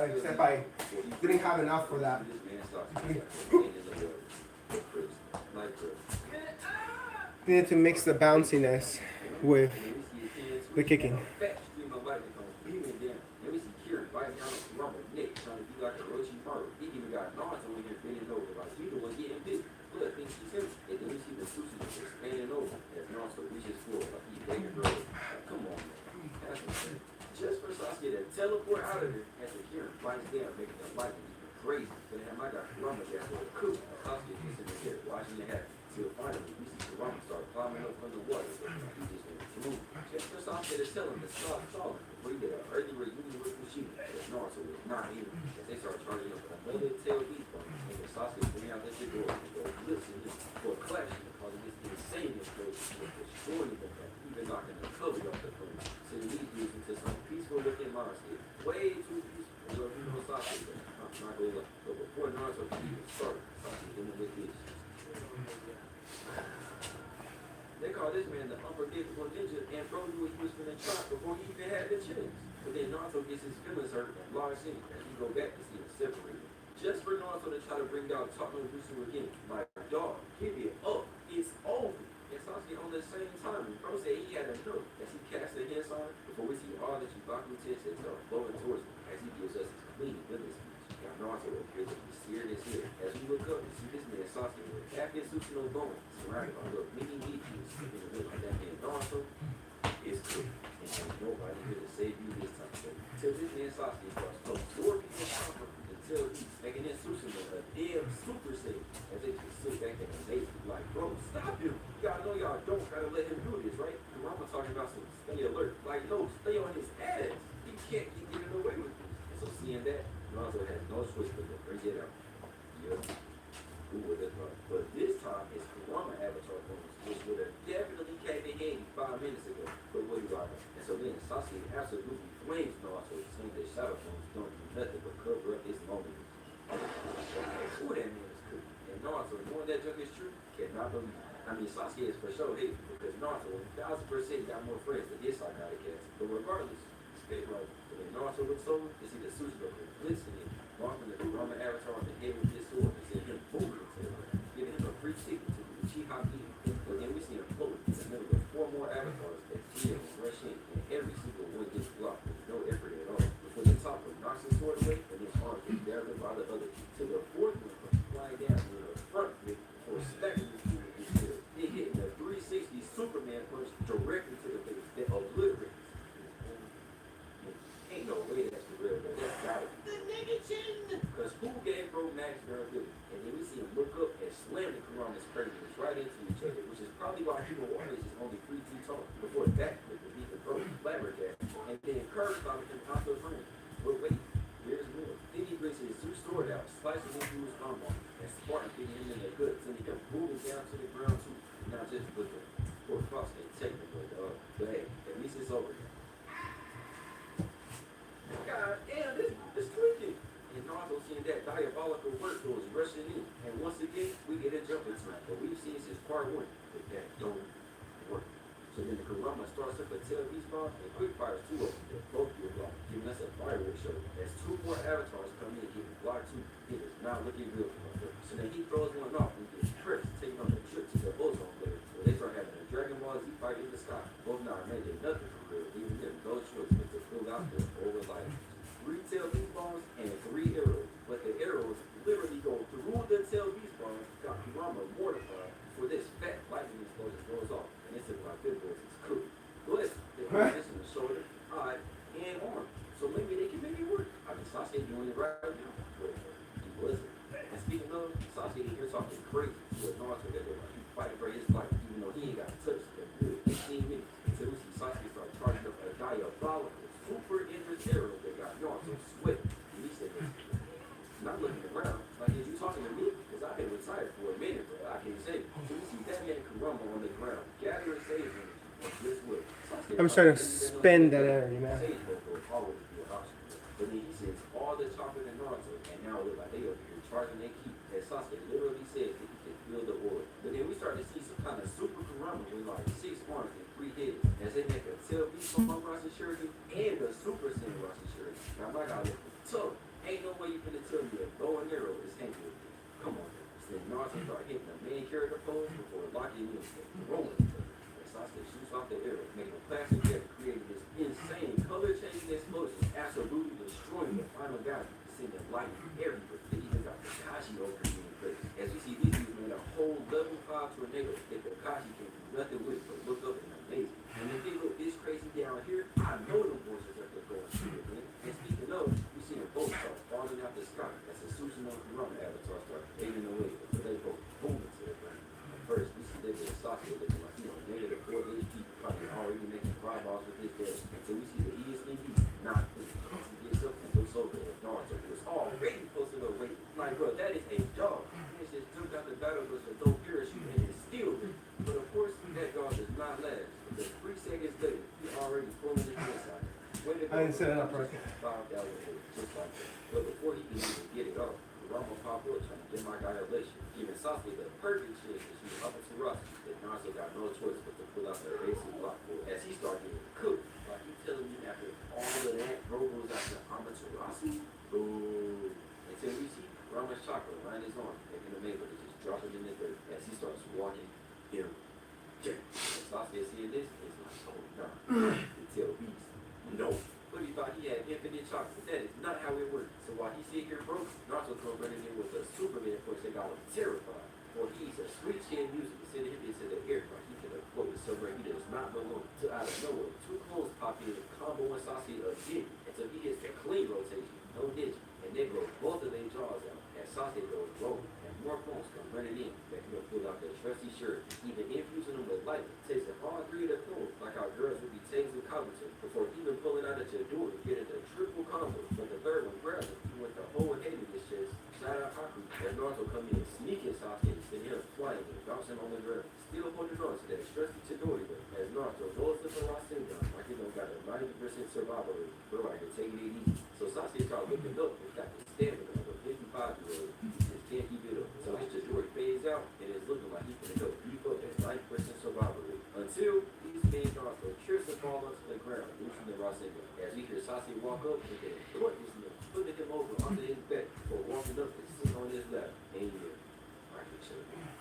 Except I didn't have enough for that. Needed to mix the bounciness with the kicking. Just for Sasuke to teleport out of there as the Kirin flies down, making the lightning crazy. But then my guy Kurama there for a coup. Sasuke just in the air, watching the hat. Till finally we see Kurama start climbing up from the water. So he just went through. Just for Sasuke to tell him to stop stalling. Before he did an early reunion with Kushina. But Naruto was not even. As they start charging up another tail beat point. And then Sasuke coming out that door and go listen for a clash because of this insane explosion was destroying the back, even knocking the cover off the front. So he leads into some peaceful looking monster. Way too peaceful. So you know Sasuke, I'm not going to look. But before Naruto can even start, Sasuke dealing with this. They call this man the unforgivable ninja, and bro knew he was going to try before he even had the chance. But then Naruto gets his feelings hurt and logs in as he go back to see him separated. Just for Naruto to try to bring down Talking Jutsu again. Like, dog, give it up. It's over. And Sasuke on the same time. Bro said he had enough as he cast the hands on before we see all the Chubaku tents and start flowing towards him as he gives us his clean villain speech. Now Naruto appears to be seared his head. As we look up, we see this man Sasuke with half his Susanoo going, surrounded by little mini Michis in the middle of that man Naruto is cooked. And there's nobody here to save you this time. So till this man Sasuke starts absorbing his power until he's making his Susanoo a damn super saiyan. As they just sit back and amazed like, bro, stop him. You gotta know y'all don't gotta let him do this, right? Kurama talking about some stay alert. Like, no, stay on his ass. He can't keep getting away with this. And so seeing that, Naruto has no choice but to bring it out. Yeah. Who would have thought? But this time, it's Kurama avatar bonus, which would have definitely came in handy 5 minutes ago. But what do I know? And so then Sasuke absolutely flames Naruto, saying that shadow bones don't do nothing but cover up his long homie. Who that man is cooking? And Naruto, knowing that junk is true, cannot believe it. I mean, Sasuke is for sure hating because Naruto 1000% got more friends than his psychotic ass. But regardless, it's fake right. But when Naruto looks over, you see the Tsuchigo glistening, marking the Kurama avatar on the head with his sword, and see him booming into the ground, giving him a free ticket to the Uchiha King. But then we see him floating in the middle of 4 more avatars that kill and rush in, and every single one gets blocked with no effort at all. Before the top one knocks his sword away, and his arm gets gathered by the other, to the fourth one comes flying down with a front grip or smacking his foot with his tail. He hit the 360 Superman punch directly to the face that obliterates his own. Ain't no way that's the real, but that's gotta be the negative. Because who gave Bro Max durability? And then we see him look up and slam the Kurama's craniums right into each other, which is probably why Hugo Warriors is only 3 feet tall. Before that, with the beat the bro, flabbergasted. And then Curve found him out the ring. But wait, there's more. Then he brings his Zeus sword out, slices into his arm, and Spartan hitting him in the gut, sending him moving down to the ground too. Not just with the poor cross and technical, but hey, at least it's over. God damn, this tweaking. And Naruto seeing that diabolical work goes rushing in. And once again, we get a jump into it. But we've seen since part 1 that don't work. So then the Kurama starts up a tail beast bomb and quick fires 2 of them that both get blocked, giving us a fireworks show. As 2 more avatars come in getting blocked too, it is not looking good for him. So then he throws one off and gets tripped, taking on the trip to the ozone layer, where they start having a Dragon Ball Z fight in the sky. Both not making nothing for real, leaving them no choice but to pull out there over like 3 tail beast bombs and 3 arrows. But the arrows literally go through the tail beast bombs, got Kurama mortified for this fat lightning explosion goes off. And it's like good boys, it's cooked. But they put this in the shoulder, eye, and arm. So maybe they can make it work. I mean, Sasuke doing it right now. But he wasn't. And speaking of, Sasuke here talking crazy to a Naruto that they're like, he's fighting for his life, even though he ain't got touched in good 15 minutes. Until we see Sasuke start charging up a diabolical, super dangerous arrow that got Naruto sweating. And he said, not looking around, like, is you talking to me? Because I've been retired for a minute, but I can't say. So we see that man Kurama on the ground, gathering sage energy, and guess what? I'm trying to spend that energy, man. Sage will always be an option. But then he says all the chocolate and Naruto, and now it look like they over here charging their key. As Sasuke literally says that he can feel the aura. But then we start to see some kind of super Kurama with like 6 arms and 3 heads, as they make a tail beast from Rasen Shuriken and a super Saiyan Rasen Shuriken. Now my guy look tough. Ain't no way you finna tell me a bow and arrow is hanging with you. Come on. So then Naruto start hitting the main character pose before locking in and rolling each other. And Sasuke shoots off the arrow, making a plastic jet, creating this insane color-changing explosion, absolutely destroying the final guy, sending lightning everywhere. They even got Kakashi over here in place. As you see, these dudes made a whole level 5 tornado that Kakashi can do nothing with but look up and amazing. And if they look this crazy down here, I know the voices are going through it, man. And speaking of, we see them both start falling out the sky as the Susanoo Kurama avatar start paving the way, so they both boom into the ground. First, we see that there's Sasuke looking like, negative 4 HP, probably already making fireballs with his death. Until we see the ESND not thinking. He gets up and looks over at Naruto, who is already posted up waiting. Like, bro, that is a dog. He just jumped out the battle with a dope parachute and is still there. But of course, that dog does not last. Because 3 seconds later, he already pulling his pants out. I didn't set it up right. 5,000 just like that. But before he can even get it off, Kurama popped up trying to get my guy elation, giving Sasuke the perfect chance to shoot up into Rasen. That Naruto got no choice but to pull out the basic block for as he started getting cooked. Like you telling me after all of that, bro goes after Amaterasu? Boo. Until we see Rama's chakra around his arm, making the main, but just drop it in the dirt as he starts walking in. And Sasuke seeing this, he's like, oh no, until beast. No. But he thought he had infinite chocolate. That is not how it works. So while he sit here broke, Naruto comes running in with a Superman push that got him terrified. For he's a sweet chin music, sending him into the air like he can quote it somewhere he does not belong. To out of nowhere, 2 clones pop in, combo and Sasuke again. Until he hits the clean rotation, no ninja. And they blow both of their jaws out. And Sasuke goes rolling. And more clones come running in, making him pull out their trusty shirt, even infusing them with lightning. Tasting all 3 of the clones, like how girls would be tased with cognitive, before even pulling out at your door to get into triple combo. But the third one grabs him, he went the whole head of his chest. Shout out Haku, as Naruto come in, sneaking Sasuke, send him flying and bouncing on the ground. Still holding on to that trusty Chidori, but as Naruto rolls the Rasengan, like he don't got a 90% survival rate, bro, I can take it easy. So Sasuke started looking up and got the stamina of Sasuke. As we hear Sasuke walk up, they put him over under his back or walking up and sitting on his lap. And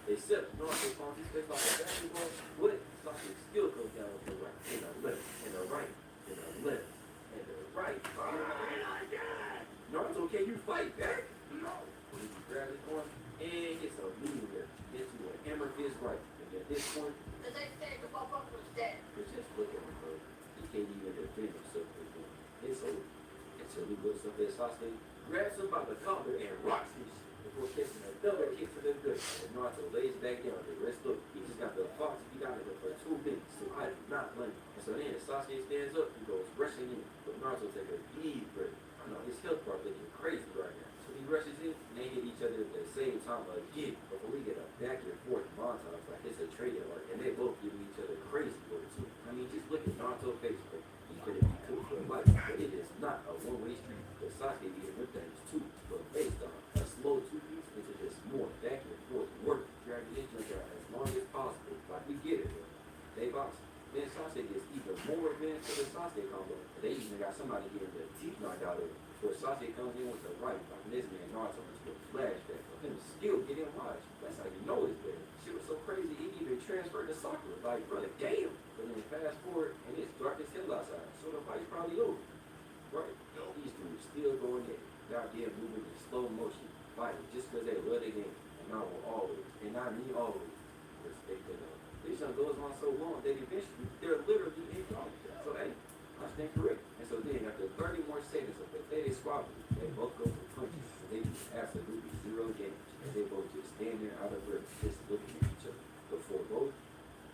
they set Naruto on his face like a basketball. What? Sasuke still goes down with the right, and the left, and the right, and the left, and the right. Naruto, can you fight back? No. He grabs his arm and gets a knee there. Gets to a hammer fist right. And at this point, it's just looking at him, bro. He can't even defend himself anymore. It's over. Until he looks up at Sasuke, grabs him by the collar, and rocks his shit before catching a double kick to the gut. And Naruto lays back down. The rest look, he just got the fox. He got it for 2 minutes, so I do not blame him. And so then as Sasuke stands up, he goes rushing in. But Naruto takes a deep breath. I know his health bar looking crazy right now. So he rushes in, and they hit each other at the same time again. Before we get a back and forth montage, like it's a trading art, and they both giving each other crazy for it too. I mean, just look at Naruto's face, but he could have been cooked for life. But it is not a one-way street. But Sasuke getting them things too, but based on a slow 2 piece into just more back and forth work, dragging this joint out as long as possible. Like we get it, bro. They box. Then Sasuke gets even more advanced to the Sasuke combo. They even got somebody getting their teeth knocked out of it. Where Sasuke comes in with the right, like this man Naruto into a flashback of him still getting watched. That's how you know it's better. Shit was so crazy, he even transferred to Sakura. Like, brother, damn. But then fast forward, and it's dark as hell outside, so the fight's probably over. Right? These dudes still going in. Goddamn moving in slow motion, fighting just because they love the game. And I will always, and I mean always, respect the love. This young goes on so long that eventually they're literally in contact. So hey, I stand correct. And so then after 30 more seconds of pathetic squabbling, they both go for punches. And they do absolutely 0 damage. And they both just stand there out of breath, just looking at each other. Before both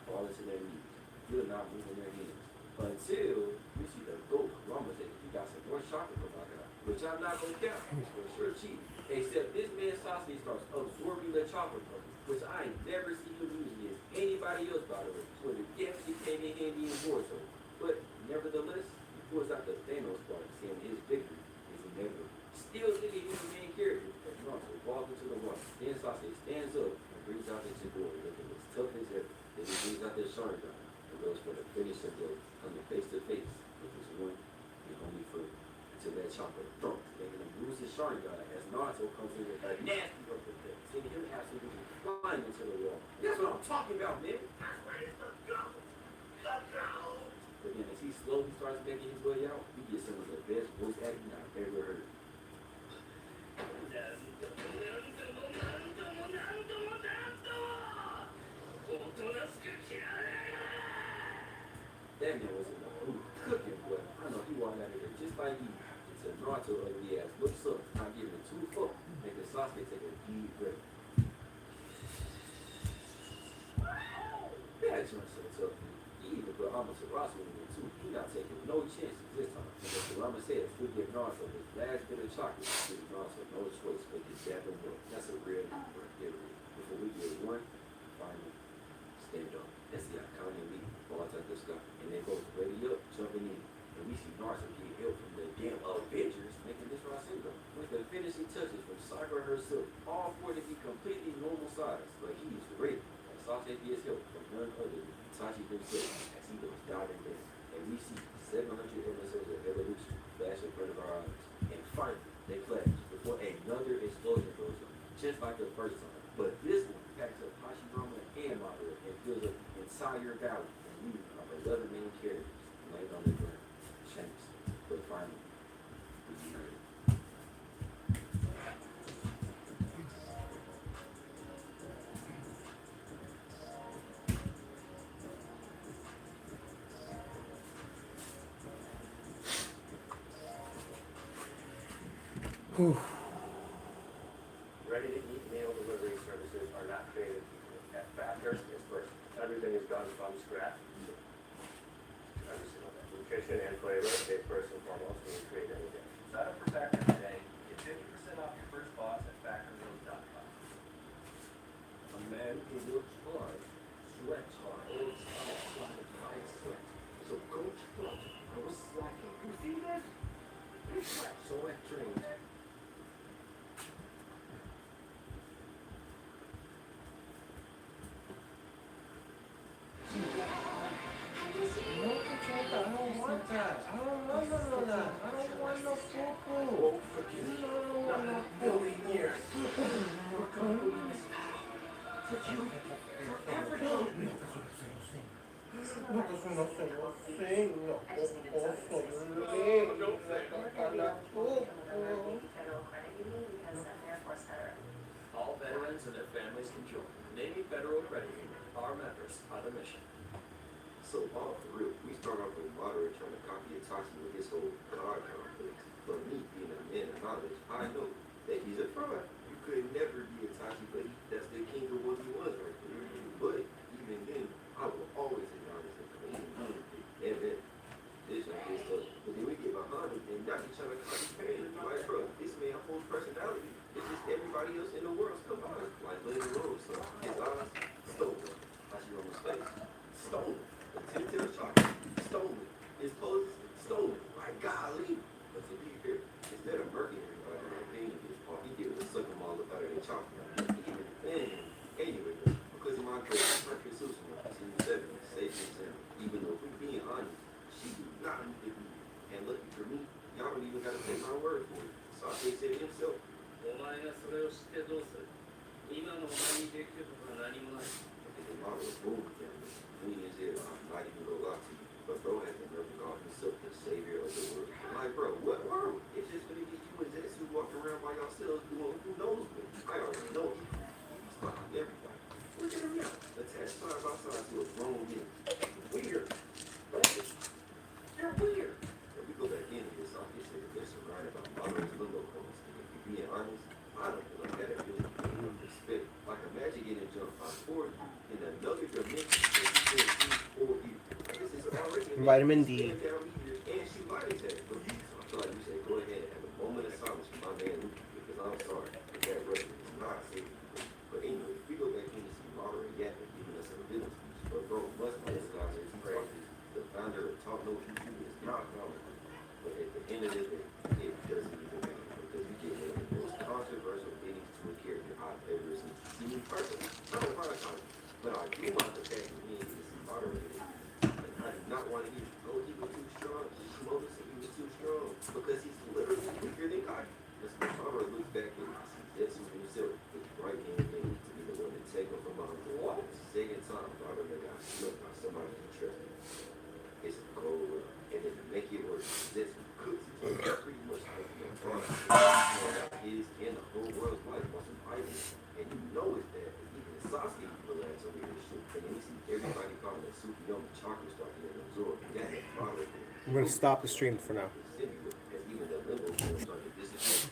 fall into their knees, still not moving their hands. Until we see the GOAT, Climactic. He got some more chakra from my guy, which I'm not gonna count. For sure cheating. Except this man Sasuke starts absorbing the chakra from him, which I ain't never seen him use against anybody else, by the way. So it definitely came in handy in Boruto. But nevertheless, he pulls out the Thanos card, saying his victory is inevitable. Still thinking he's the main character, as Naruto falls into the water. Then Sasuke stands up and brings out the Chidori, looking as tough as ever. Then he brings out the Sharingan and goes for the finishing blow, coming face to face with his one and only friend. Until that chopper thumps, making him lose his Sharingan as Naruto comes in with a nasty uppercut, sending him absolutely flying into the wall. That's what I'm talking about, man. But then as he slowly starts making his way out, he gets some of the best voice acting I've ever heard. That man was in the booth cooking, but I know he walked out of there just like he. Until Naruto ugly ass looks up, not giving it 2 fucks, making Sasuke take a deep breath. That joint so tough. He even put Amaterasu in it too. He not taking no chances this time. And as Kurama says, we give Naruto his last bit of chocolate. Give Naruto no choice but to dab him up. That's a real number. Before we get one final stand up. That's the iconic lead. Ball at the sky. And they both ready up, jumping in. And we see Naruto get help from the damn Avengers, making this Rasengan. With the finishing touches from Sakura herself, all 4 to be completely normal size. But he is ready. Sasuke gets help from none other than Itachi himself as he goes diving down. And we see 700 episodes of evolution flash in front of our eyes. And finally, they flash before another explosion goes on, just like the first time. But this one packs up Hashirama and Madara and fills up the entire valley and leaves our beloved main characters laying on the ground. Shanks. But finally, we unite. Ready-to-eat meal delivery services are not created at Factor. It's first. Everything is done from scratch. Every single thing. Nutrition and flavor is first and foremost when you create anything. Sign up for Factor today. Get 50% off your first box at factormeals.com. A man who looks hard, sweats hard, works hard, fights sweat. So coach thought I was slacking. You see that? So I trained. I don't want that. I don't I just think it's so expensive. Federal credit union because I'm Air Force veteran. All veterans and their families can join. Navy Federal Credit Union. Our members are the mission. So, for real, we start off with moderate trying to copy Itachi with his whole God complex. But me, being a man of knowledge, I know that he's a fraud. You could never be Itachi, but that's the king of what he was right there. But even then, I will always acknowledge the clean. And then, this and this stuff. But then we get behind him, and now he's trying to copy pain. Like, bro, this man whole personality is just everybody else in the world's combined. Like Lady Rose, so his eyes, stolen. I see on his face, stolen. The tip chocolate, stolen. His poses, stolen. My golly. But to be fair, instead of murking everybody in that pain, he did was suck them all up out of their chocolate. Anyway, because of my great Mercury Susan, season 7, safe example. Even though if we're being honest, she do not need to be. And lucky for me, y'all don't even gotta take my word for it. Sasuke said it himself. お前がそれを知ってどうする今のお前にできることは何もない The model of boom family. Queen is here, I'm not even gonna lie to you. But bro has been never called himself the savior of the world. I'm like, bro, what world? It's just gonna be you and Zetsu walking around by yourselves doing who knows what. I already know he's fucking everybody. Look at him now. Attached side by side to a grown man. Weird. Right? They're weird. If we go back into this, obviously, there's some right about modern limbo codes. And if you're being honest, I don't feel like that really gives respect. Like imagine getting jumped by 4 in another dimension that you can't see or you. This is already Vitamin D. stand down here and shoot light attack. So I feel like you say go ahead and have a moment of silence for my man Luke because I'm sorry if that record is not safe. But anyway, if we go back in and see Modern Yap and giving us a villain speech, but bro, must be this guy is the founder of Talk No Future is not knowledgeable. But at the end of the day, it doesn't even matter because we get one of the most controversial endings to a character I've ever seen. See me personally, I don't mind talking, but I do want the fact that he is moderated. And I do not want to hear, oh, he was too strong. Shimoda said he was too strong because he's literally weaker than God. Let's Madara look back and see Zetsu himself with right hand thing to be the one to take him from behind. What? Second time, Madara got snuck by somebody he trusted. It's a cold world. And then to make it worse, Zetsu cooks it. Pretty much like his and the whole world's life on some items. And you know it's bad. Even Sasuke relax over here shit. And then you see everybody calling it Tsukuyomi chakra start getting absorbed. And that's a product. I'm gonna stop the stream for now. Even the limbo forms are the disappearance.